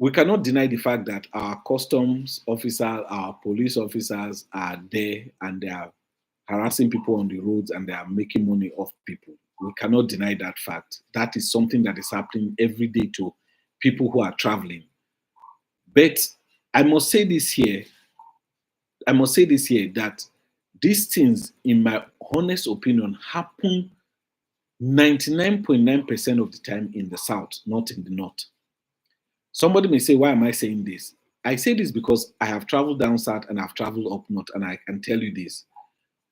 we cannot deny the fact that our customs officers, our police officers are there and they are harassing people on the roads and they are making money off people. We cannot deny that fact. That is something that is happening every day to people who are traveling. But I must say this here, I must say this here that these things, in my honest opinion, happen 99.9% of the time in the south, not in the north. Somebody may say, why am I saying this? I say this because I have traveled down south and I've traveled up north, and I can tell you this.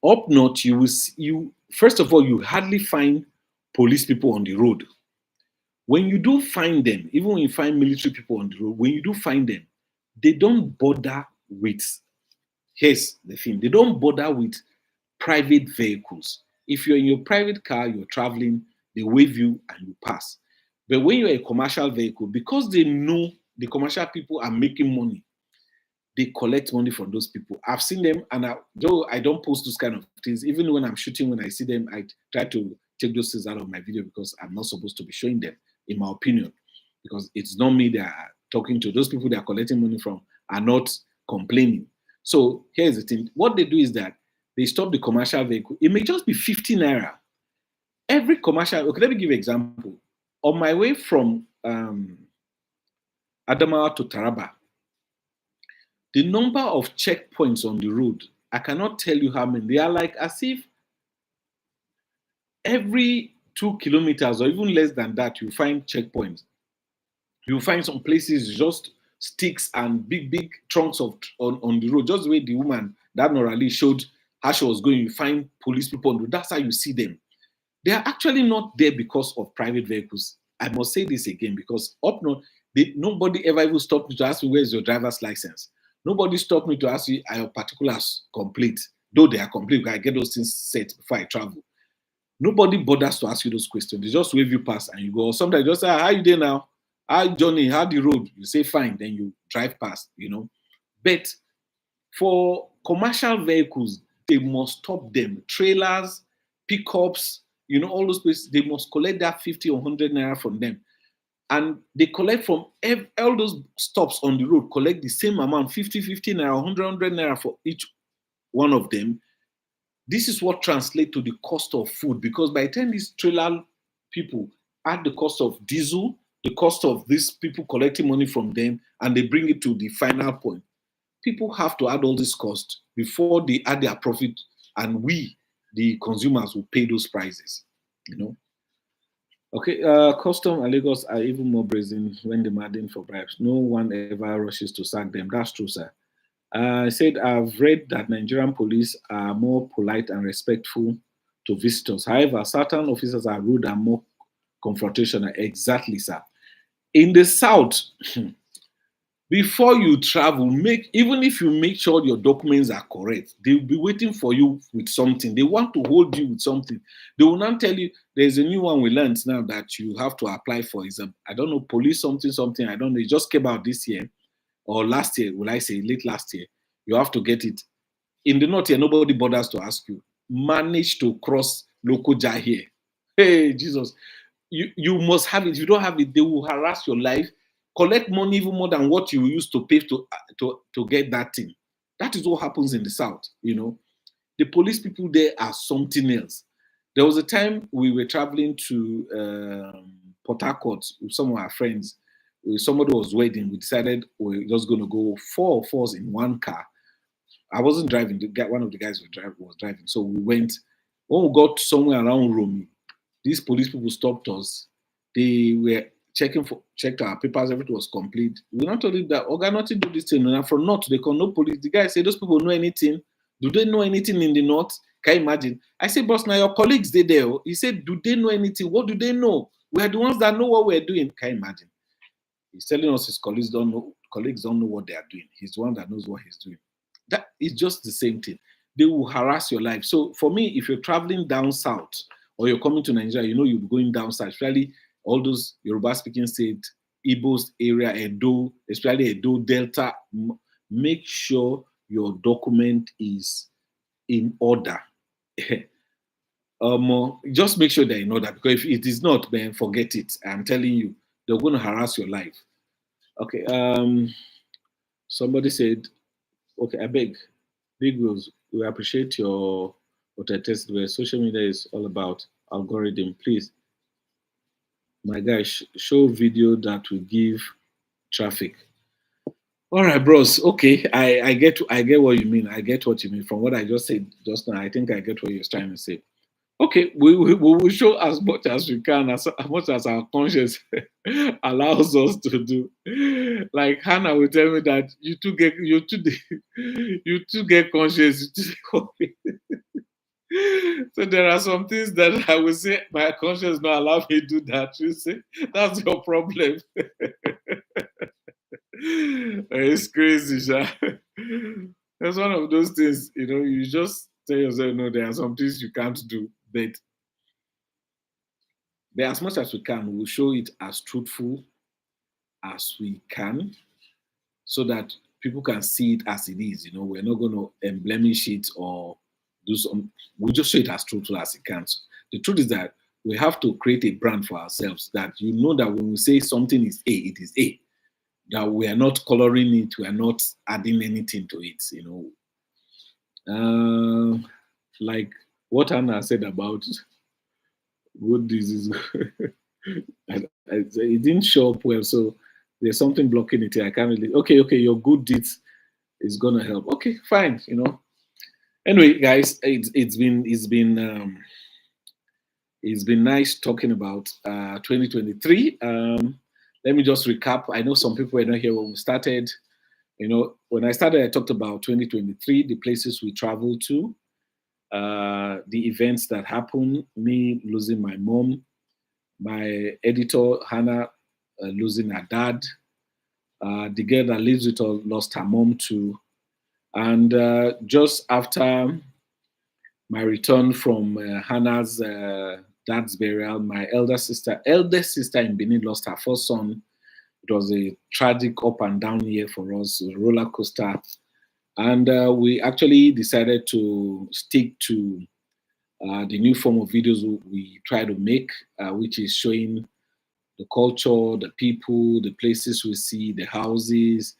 Up north, you first of all, you hardly find police people on the road. When you do find them, even when you find military people on the road, when you do find them, they don't bother with, here's the thing, they don't bother with private vehicles. If you're in your private car, you're traveling, they wave you and you pass. But when you're a commercial vehicle, because they know the commercial people are making money, they collect money from those people. I've seen them, and though I don't post those kind of things, even when I'm shooting, when I see them, I try to take those things out of my video because I'm not supposed to be showing them, in my opinion, because it's not me they are talking to. Those people they are collecting money from are not complaining. So here's the thing: what they do is that they stop the commercial vehicle. It may just be 50 naira. Every commercial. Okay, let me give you an example. On my way from Adamawa to Taraba, the number of checkpoints on the road, I cannot tell you how many. They are like as if every 2 kilometers or even less than that, you find checkpoints. You find some places just sticks and big trunks of on the road. Just the way the woman that Norali showed how she was going, you find police people on the road. That's how you see them. They are actually not there because of private vehicles. I must say this again because up north, nobody ever even stopped me to ask me where's your driver's license. Nobody stopped me to ask you are your particulars complete. Though they are complete, I get those things set before I travel. Nobody bothers to ask you those questions. They just wave you past and you go. Or sometimes just say, how you there now? How Johnny? How the road? You say fine, then you drive past. You know, but for commercial vehicles, they must stop them. Trailers, pickups, you know, all those places, they must collect that 50 or 100 naira from them. And they collect from all those stops on the road, collect the same amount, 50 naira, 100 naira for each one of them. This is what translates to the cost of food because by the time these trailer people add the cost of diesel, the cost of these people collecting money from them, and they bring it to the final point, people have to add all this cost before they add their profit, and we, the consumers, will pay those prices. You know. Okay, custom and Lagos are even more brazen when demanding for bribes. No one ever rushes to sack them. That's true, sir. I said I've read that Nigerian police are more polite and respectful to visitors. However, certain officers are rude and more confrontational. Exactly, sir. In the south, before you travel, even if you make sure your documents are correct, they'll be waiting for you with something. They want to hold you with something. They will not tell you there's a new one we learned now that you have to apply for. Is a I don't know, police something. I don't know. It just came out this year or last year. Will I say late last year? You have to get it. In the north here, nobody bothers to ask you. Manage to cross local jar here. Hey, Jesus. You must have it. If you don't have it, they will harass your life, collect money even more than what you used to pay to get that thing. That is what happens in the south. You know, the police people there are something else. There was a time we were traveling to Port Harcourt with some of our friends. Somebody was wedding. We decided we're just going to go 4 of us in one car. I wasn't driving. One of the guys was driving. So we went. When we got somewhere around Rome, these police people stopped us. They were checked our papers, everything was complete. We not told him that Oga nothing do this thing. And from north, they call no police. The guy said, those people know anything. Do they know anything in the north? Can you imagine? I said, boss, now your colleagues they there. He said, do they know anything? What do they know? We are the ones that know what we're doing. Can you imagine? He's telling us his colleagues don't know what they are doing. He's the one that knows what he's doing. That is just the same thing. They will harass your life. So for me, if you're traveling down south or you're coming to Nigeria, you'll be going down south, especially all those Yoruba speaking states, Igbos area, Edo, especially Edo Delta. Make sure your document is in order. Just make sure they're in order, because if it is not, then forget it. I'm telling you, they're going to harass your life. Okay. Somebody said, okay, I beg, big rules. We appreciate your test where social media is all about algorithm. Please, my guy, show video that will give traffic. All right, bros. Okay, I get what you mean. I get what you mean from what I just said just now. I think I get what you're trying to say. Okay, we will show as much as we can, as much as our conscience allows us to do. Like Hannah will tell me that you too get conscious. So there are some things that I will say my conscience not allow me to do that. You say that's your problem. It's crazy, Sha. That's one of those things, you just tell yourself, no, there are some things you can't do, but as much as we can, we'll show it as truthful as we can so that people can see it as it is. We're not going to blemish it or do some, we'll just show it as truthful as it can. So the truth is that we have to create a brand for ourselves that that when we say something is A, it is A. That we are not coloring it, we are not adding anything to it, like what Anna said about good disease. It didn't show up well, so there's something blocking it here. I can't really. Okay, your good deeds is gonna help. Okay, fine. Anyway, guys, it's been nice talking about 2023. Let me just recap. I know some people were not here when we started. When I started, I talked about 2023, the places we traveled to, the events that happened, me losing my mom, my editor, Hannah, losing her dad, the girl that lives with us lost her mom too. And just after my return from Hannah's dad's burial, my eldest sister in Benin lost her first son. It was a tragic up and down year for us, a roller coaster. And we actually decided to stick to the new form of videos we try to make, which is showing the culture, the people, the places we see, the houses.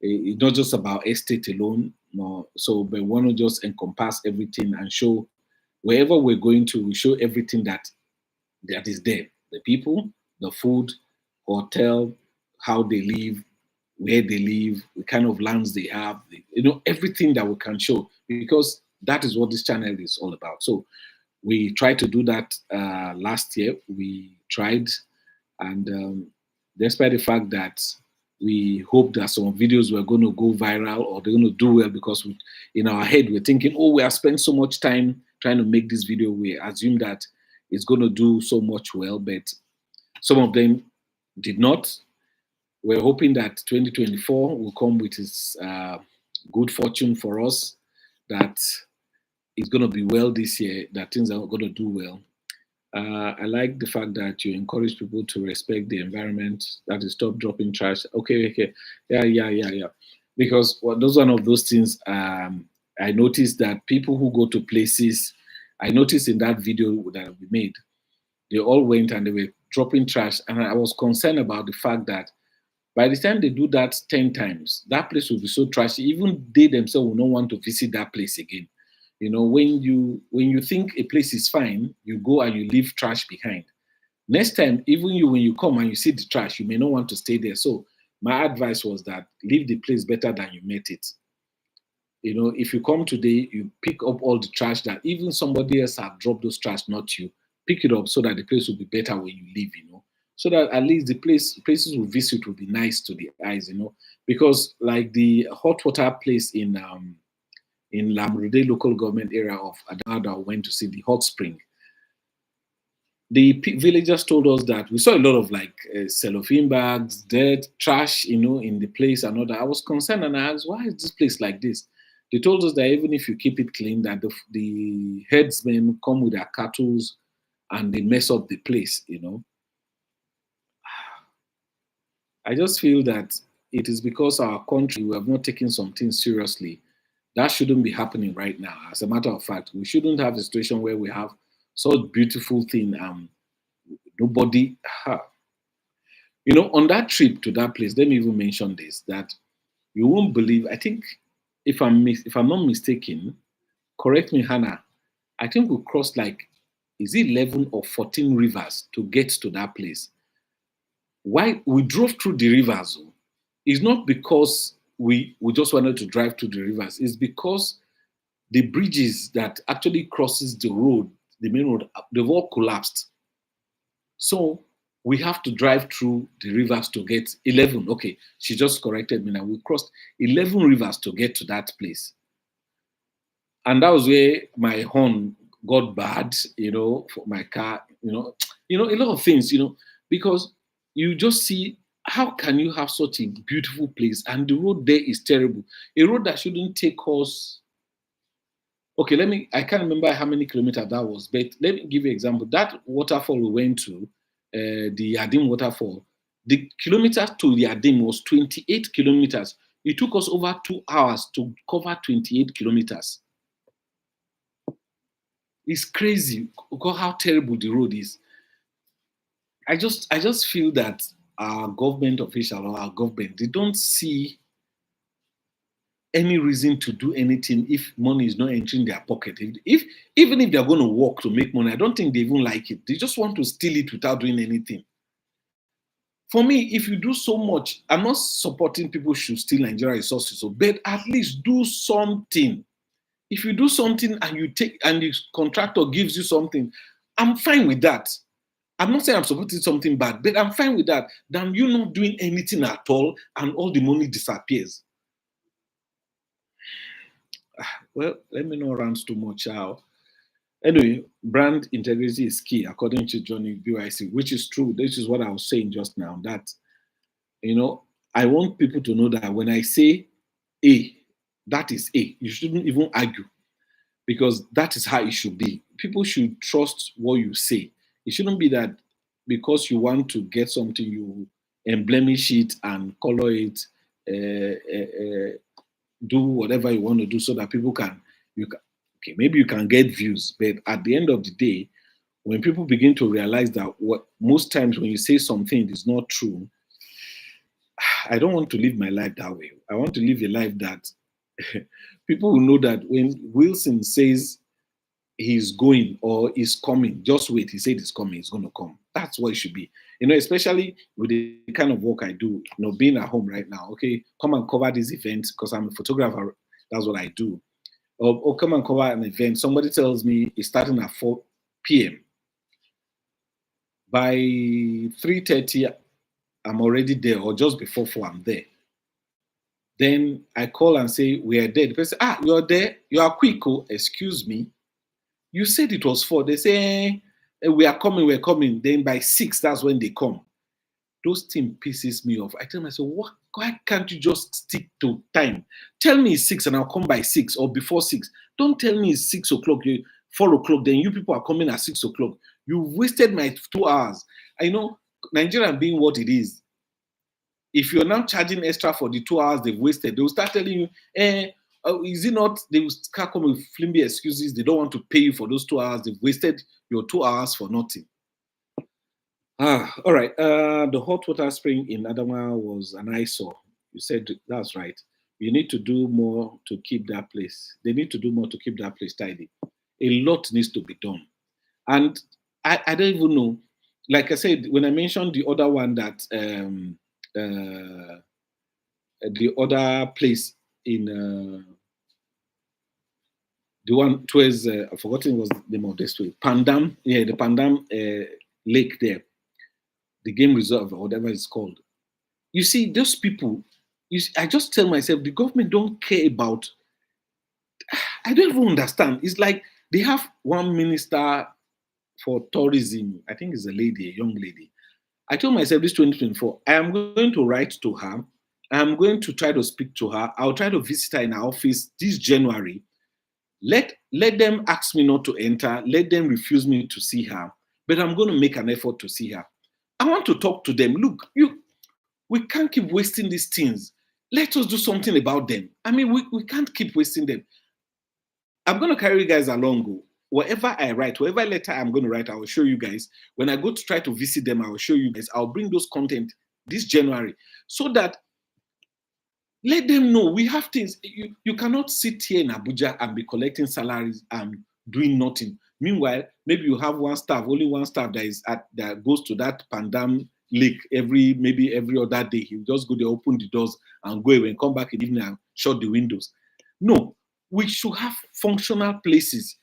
It's not just about estate alone. No. So we want to just encompass everything and show wherever we're going to, we show everything that is there. The people, the food, hotel, how they live, where they live, the kind of lands they have, everything that we can show, because that is what this channel is all about. So we tried to do that last year. We tried, and despite the fact that we hope that some videos were going to go viral or they're going to do well, because in our head we're thinking, oh, we have spent so much time trying to make this video, we assume that it's going to do so much well, but some of them did not. We're hoping that 2024 will come with its good fortune for us, that it's going to be well this year, that things are going to do well. I like the fact that you encourage people to respect the environment, that is, stop dropping trash. Okay. Yeah. Because those one of those things, I noticed that people who go to places, I noticed in that video that we made, they all went and they were dropping trash. And I was concerned about the fact that by the time they do that 10 times, that place will be so trashy, even they themselves will not want to visit that place again. When you think a place is fine, you go and you leave trash behind. Next time, even when you come and you see the trash, you may not want to stay there. So my advice was that leave the place better than you met it. If you come today, you pick up all the trash that even somebody else have dropped those trash, not you. Pick it up so that the place will be better when you leave, so that at least the places we visit will be nice to the eyes, because like the hot water place in Lamrede local government area of Adamawa, went to see the hot spring. The villagers told us that we saw a lot of like cellophane bags, dirt, trash, in the place and all that. I was concerned and I asked, why is this place like this? They told us that even if you keep it clean, that the herdsmen come with their cattle and they mess up the place. I just feel that it is because our country, we have not taken some things seriously. That shouldn't be happening right now. As a matter of fact, we shouldn't have a situation where we have such beautiful thing. Nobody, on that trip to that place. Let me even mention this: that you won't believe. I think if I'm not mistaken, correct me, Hannah. I think we crossed like, is it 11 or 14 rivers to get to that place? Why we drove through the rivers? It's not because we just wanted to drive through the rivers. It's because the bridges that actually crosses the road, the main road, they've all collapsed. So we have to drive through the rivers to get 11. Okay, she just corrected me now. We crossed 11 rivers to get to that place. And that was where my horn got bad, for my car, a lot of things, because you just see how can you have such a beautiful place and the road there is terrible. A road that shouldn't take us. Okay, I can't remember how many kilometers that was, but let me give you an example. That waterfall we went to, the Yadim waterfall, the kilometers to Yadim was 28 kilometers. It took us over 2 hours to cover 28 kilometers. It's crazy because how terrible the road is. I just feel that our government official or our government, they don't see any reason to do anything if money is not entering their pocket. If even if they're going to work to make money, I don't think they even like it. They just want to steal it without doing anything. For me, if you do so much, I'm not supporting people should steal Nigeria resources, but at least do something. If you do something and you take and the contractor gives you something, I'm fine with that. I'm not saying I'm supporting something bad, but I'm fine with that than you not doing anything at all and all the money disappears. Well, let me not rant too much out. Anyway, brand integrity is key, according to Johnny BYC, which is true. This is what I was saying just now. That you know, I want people to know that when I say A, that is A. You shouldn't even argue because that is how it should be. People should trust what you say. It shouldn't be that because you want to get something, you emblemish it and color it, do whatever you want to do so that people can, okay, maybe you can get views, but at the end of the day, when people begin to realize that what most times when you say something is not true, I don't want to live my life that way. I want to live a life that people will know that when Wilson says he's going or is coming, just wait. He said he's coming, he's going to come. That's what it should be. Especially with the kind of work I do, being at home right now. Okay, come and cover this event because I'm a photographer. That's what I do. Or come and cover an event. Somebody tells me it's starting at 4 p.m. By 3:30, I'm already there, or just before 4, I'm there. Then I call and say, we are there. The person, you're there? You are quick. Oh, excuse me. You said it was 4. They say, we are coming, we're coming. Then by 6, that's when they come. Those things pisses me off. I tell myself, why can't you just stick to time? Tell me it's 6 and I'll come by 6 or before 6. Don't tell me it's 6 o'clock, 4 o'clock, then you people are coming at 6 o'clock. You've wasted my 2 hours. I know Nigeria being what it is. If you're now charging extra for the 2 hours they've wasted, they'll start telling you, is it not? They will start coming with flimsy excuses. They don't want to pay you for those 2 hours. They've wasted your 2 hours for nothing. All right. The hot water spring in Adama was an eyesore. You said that's right. You need to do more to keep that place. They need to do more to keep that place tidy. A lot needs to be done. And I don't even know. Like I said, when I mentioned the other one that the other place in the one towards I've forgotten what's the name of this way. Pandam, the Pandam lake there, the game reserve or whatever it's called. You see, those people, I just tell myself the government don't care about. I don't even understand. It's like they have one minister for tourism. I think it's a lady, a young lady. I told myself this 2024, I am going to write to her. I'm going to try to speak to her. I'll try to visit her in her office this January. Let them ask me not to enter. Let them refuse me to see her. But I'm going to make an effort to see her. I want to talk to them. Look, we can't keep wasting these things. Let us do something about them. I mean, we can't keep wasting them. I'm going to carry you guys along. Whatever I write, whatever letter I'm going to write, I will show you guys. When I go to try to visit them, I will show you guys. I'll bring those content this January so that let them know we have things. You cannot sit here in Abuja and be collecting salaries and doing nothing. Meanwhile, maybe you have only one staff that goes to that Pandam lake maybe every other day. He'll just go there, open the doors and go away and come back in the evening and shut the windows. No, we should have functional places.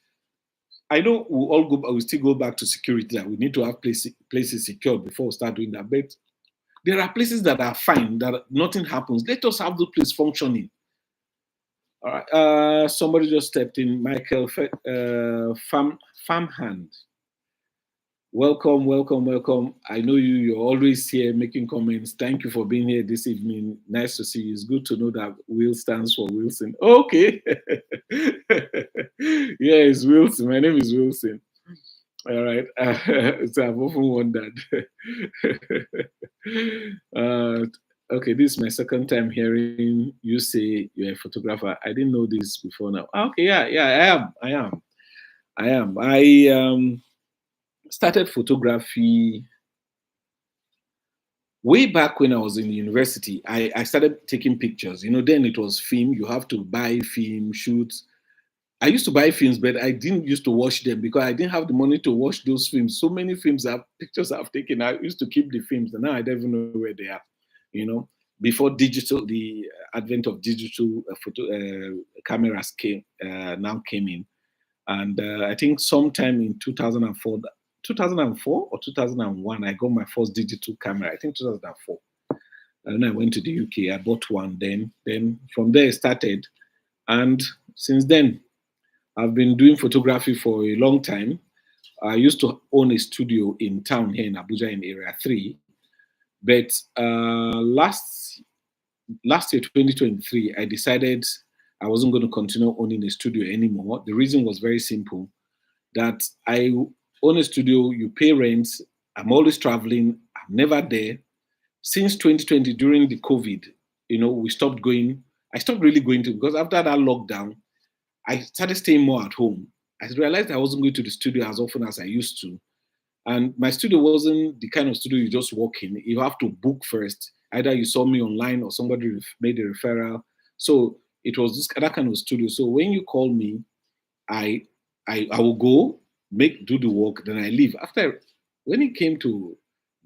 I know we still go back to security, that we need to have places secured before we start doing that. But there are places that are fine, that nothing happens. Let us have the place functioning. All right. Somebody just stepped in. Michael Farmhand. Welcome. I know you're always here making comments. Thank you for being here this evening. Nice to see you. It's good to know that Will stands for Wilson. Okay. Yeah, it's Wilson. My name is Wilson. All right. So I've often wondered. Okay, this is my second time hearing you say you're a photographer. I didn't know this before now. Okay, yeah, I am. I started photography way back when I was in university. I started taking pictures. Then it was film. You have to buy film, shoot. I used to buy films, but I didn't used to watch them because I didn't have the money to watch those films. So many pictures I've taken. I used to keep the films, and now I don't even know where they are. Before the advent of digital photo cameras came in, and I think sometime in 2004 or 2001, I got my first digital camera. I think 2004. And then I went to the UK. I bought one. Then from there it started, and since then I've been doing photography for a long time. I used to own a studio in town here in Abuja in Area 3. But last year, 2023, I decided I wasn't going to continue owning a studio anymore. The reason was very simple, that I own a studio, you pay rent, I'm always traveling, I'm never there. Since 2020, during the COVID, we stopped going. I stopped really going to, because after that lockdown, I started staying more at home. I realized I wasn't going to the studio as often as I used to. And my studio wasn't the kind of studio you just walk in. You have to book first. Either you saw me online or somebody made a referral. So it was that kind of studio. So when you call me, I will go, do the work, then I leave. When it came to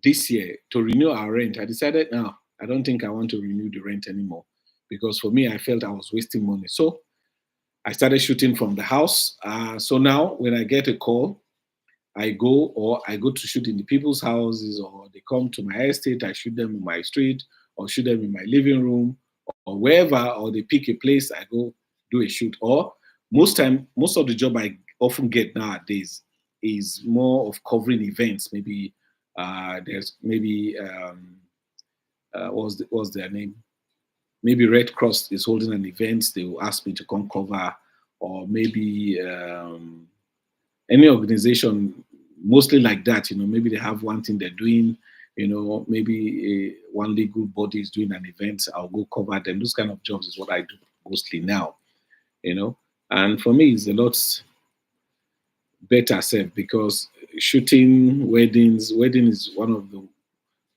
this year to renew our rent, I decided, no, I don't think I want to renew the rent anymore. Because for me, I felt I was wasting money. So I started shooting from the house. So now when I get a call, I go to shoot in the people's houses, or they come to my estate, I shoot them in my street, or shoot them in my living room, or wherever, or they pick a place, I go do a shoot. Or most of the job I often get nowadays is more of covering events. Maybe there's maybe what's their name? Maybe Red Cross is holding an event, they will ask me to come cover, or maybe any organization, mostly like that, maybe they have one thing they're doing, maybe one legal body is doing an event, I'll go cover them. Those kind of jobs is what I do mostly now, and for me, it's a lot better self, because shooting wedding is one of the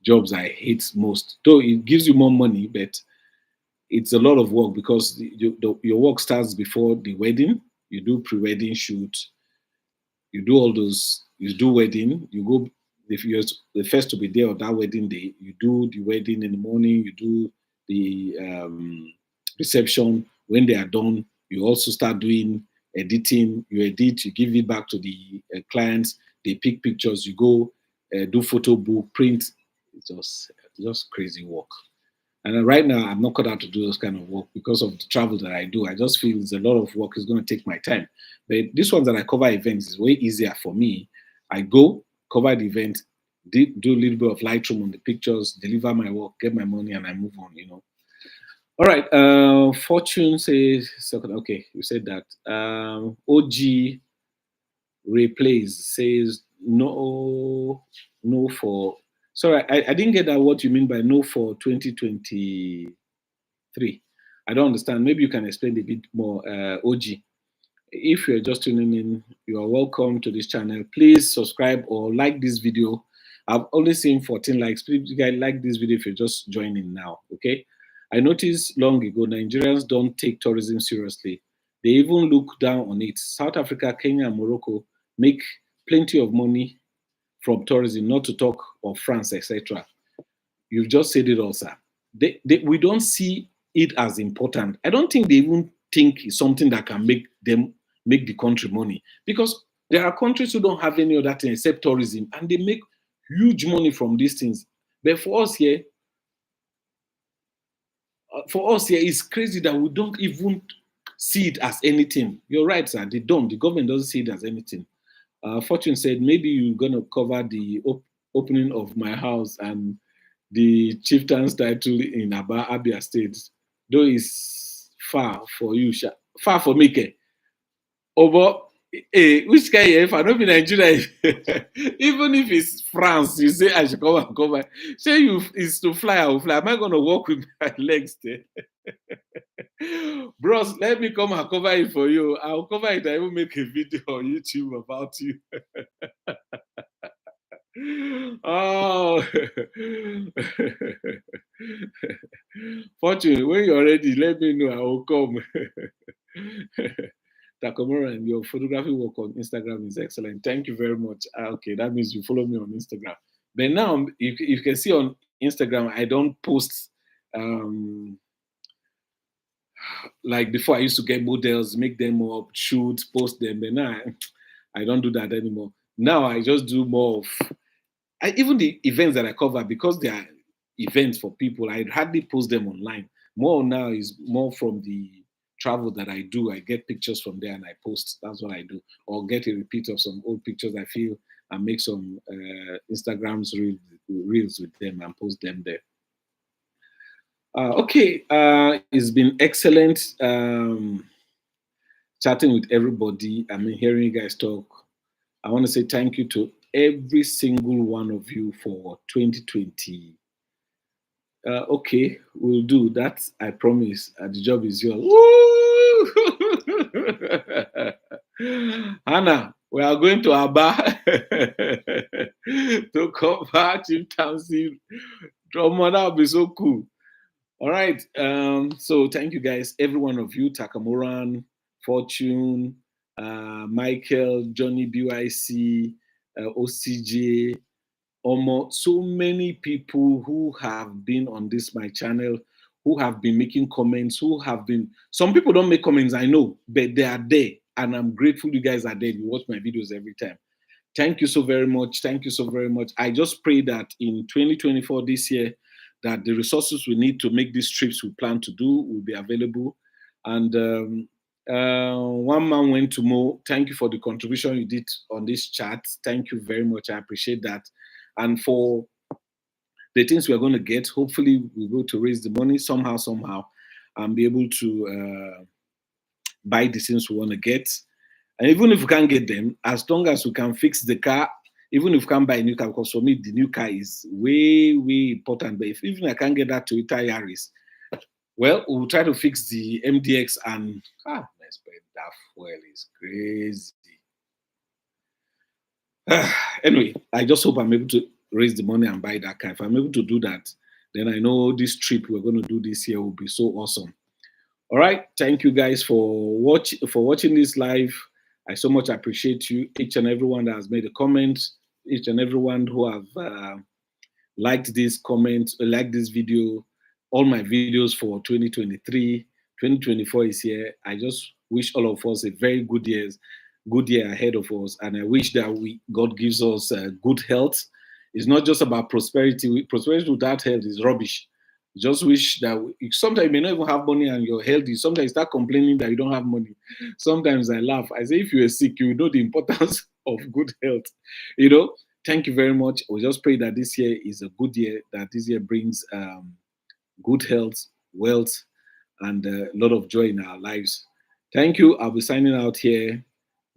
jobs I hate most. Though it gives you more money, but it's a lot of work, because your work starts before the wedding. You do pre-wedding shoot, you do all those, you do wedding, you go, if you're the first to be there on that wedding day, you do the wedding in the morning, you do the reception. When they are done, you also start doing editing. You edit, you give it back to the clients, they pick pictures, you go do photo book, print. It's just crazy work. And right now, I'm not cut out to do those kind of work because of the travel that I do. I just feel it's a lot of work. It's going to take my time. But this one that I cover events is way easier for me. I go, cover the event, do a little bit of Lightroom on the pictures, deliver my work, get my money, and I move on, All right. Fortune says, okay, you said that. OG replays says no for. Sorry, I didn't get that. What you mean by no for 2023? I don't understand. Maybe you can explain a bit more. OG, if you're just tuning in, you are welcome to this channel. Please subscribe or like this video. I've only seen 14 likes. Please, you guys like this video if you're just joining now. Okay. I noticed long ago Nigerians don't take tourism seriously. They even look down on it. South Africa, Kenya, and Morocco make plenty of money from tourism, not to talk of France, etc. You've just said it all, sir. We don't see it as important. I don't think they even think it's something that can make the country money, because there are countries who don't have any other thing except tourism, and they make huge money from these things. But for us here, it's crazy that we don't even see it as anything. You're right, sir. They don't. The government doesn't see it as anything. Fortune said, maybe you're going to cover the opening of my house and the chieftain's title in Abia State. Though it's far for you, far for me. Over, which guy if I don't be Nigeria, even if it's France, you say I should come and cover. Say you is to fly, I will fly. Am I going to walk with my legs there? Bros, let me come and cover it for you. I'll cover it. I will make a video on YouTube about you. Oh, Fortune, when you're ready, let me know. I will come. Takamura, and your photography work on Instagram is excellent. Thank you very much. Okay, that means you follow me on Instagram. But now, you can see on Instagram, I don't post. Like before, I used to get models, make them up, shoot, post them. But now, I don't do that anymore. Now I just do more of. Even the events that I cover, because they are events for people, I hardly post them online. More now is more from the travel that I do. I get pictures from there and I post. That's what I do. Or get a repeat of some old pictures I feel and make some Instagrams reels with them and post them there. Okay, it's been excellent chatting with everybody. I mean, hearing you guys talk. I want to say thank you to every single one of you for 2020. Okay, we'll do that. I promise. The job is yours. Hannah, we are going to Aba to cover Chieftaincy. Drama, that will be so cool. All right. So thank you guys, every one of you, Takamuran, Fortune, Michael, Johnny BYC, OCJ, Omo, so many people who have been on this my channel, who have been making comments, some people don't make comments, I know, but they are there, and I'm grateful you guys are there. You watch my videos every time. Thank you so very much. Thank you so very much. I just pray that in 2024, this year, that the resources we need to make these trips we plan to do will be available. And one man went to Mo. Thank you for the contribution you did on this chat. Thank you very much. I appreciate that. And for the things we're going to get, hopefully we'll go to raise the money somehow, and be able to buy the things we want to get. And even if we can't get them, as long as we can fix the car, even if we can't buy a new car, because for me, the new car is way, way important. But if even I can't get that Toyota Yaris, well, we'll try to fix the MDX and, that fuel is crazy. Anyway, I just hope I'm able to raise the money and buy that car. If I'm able to do that, then I know this trip we're going to do this year will be so awesome. All right. Thank you guys for watching this live. I so much appreciate you, each and everyone that has made a comment, each and everyone who have liked this comment, liked this video, all my videos for 2023. 2024 is here. I just wish all of us a very good year ahead of us, and I wish that God gives us good health. It's not just about prosperity. Prosperity without health is rubbish. Just wish that sometimes you may not even have money and you're healthy. Sometimes you start complaining that you don't have money. Sometimes I laugh. I say, if you are sick, you know the importance of good health. You know, thank you very much. We just pray that this year is a good year, that this year brings good health, wealth, and a lot of joy in our lives. Thank you. I'll be signing out here.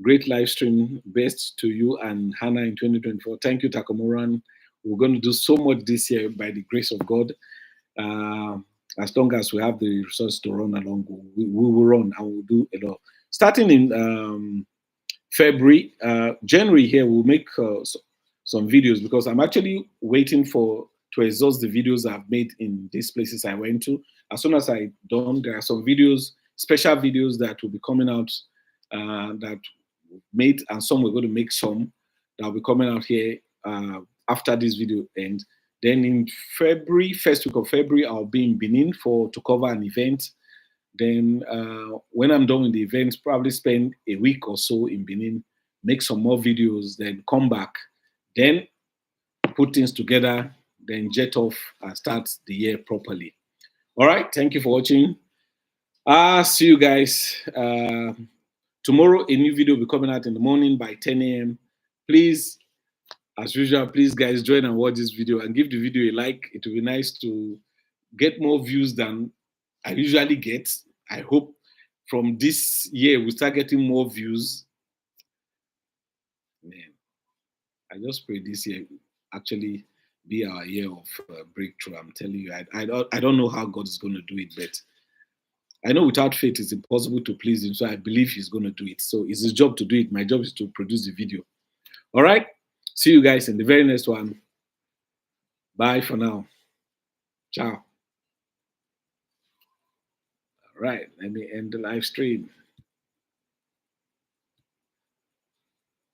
Great live stream. Best to you and Hannah in 2024. Thank you, Takamoran. We're going to do so much this year by the grace of God. Uh, as long as we have the resources to run along, we will run and we'll do a lot. Starting in February, January here, we'll make some videos because I'm actually waiting for to exhaust the videos I've made in these places I went to. As soon as I done, there are some videos, special videos that will be coming out that made, and some we're going to make some that will be coming out here after this video ends. Then in February, first week of February, I'll be in Benin to cover an event. Then when I'm done with the events, probably spend a week or so in Benin, make some more videos, then come back, then put things together, then jet off and start the year properly. All right, thank you for watching. See you guys. Tomorrow, a new video will be coming out in the morning by 10 a.m. Please, as usual, please guys join and watch this video and give the video a like. It will be nice to get more views than I usually get. I hope from this year we start getting more views. Man, I just pray this year actually be our year of breakthrough. I'm telling you, I don't know how God is going to do it, but I know without faith it's impossible to please Him. So I believe He's going to do it. So it's His job to do it. My job is to produce the video. All right. See you guys in the very next one. Bye for now. Ciao. All right. Let me end the live stream.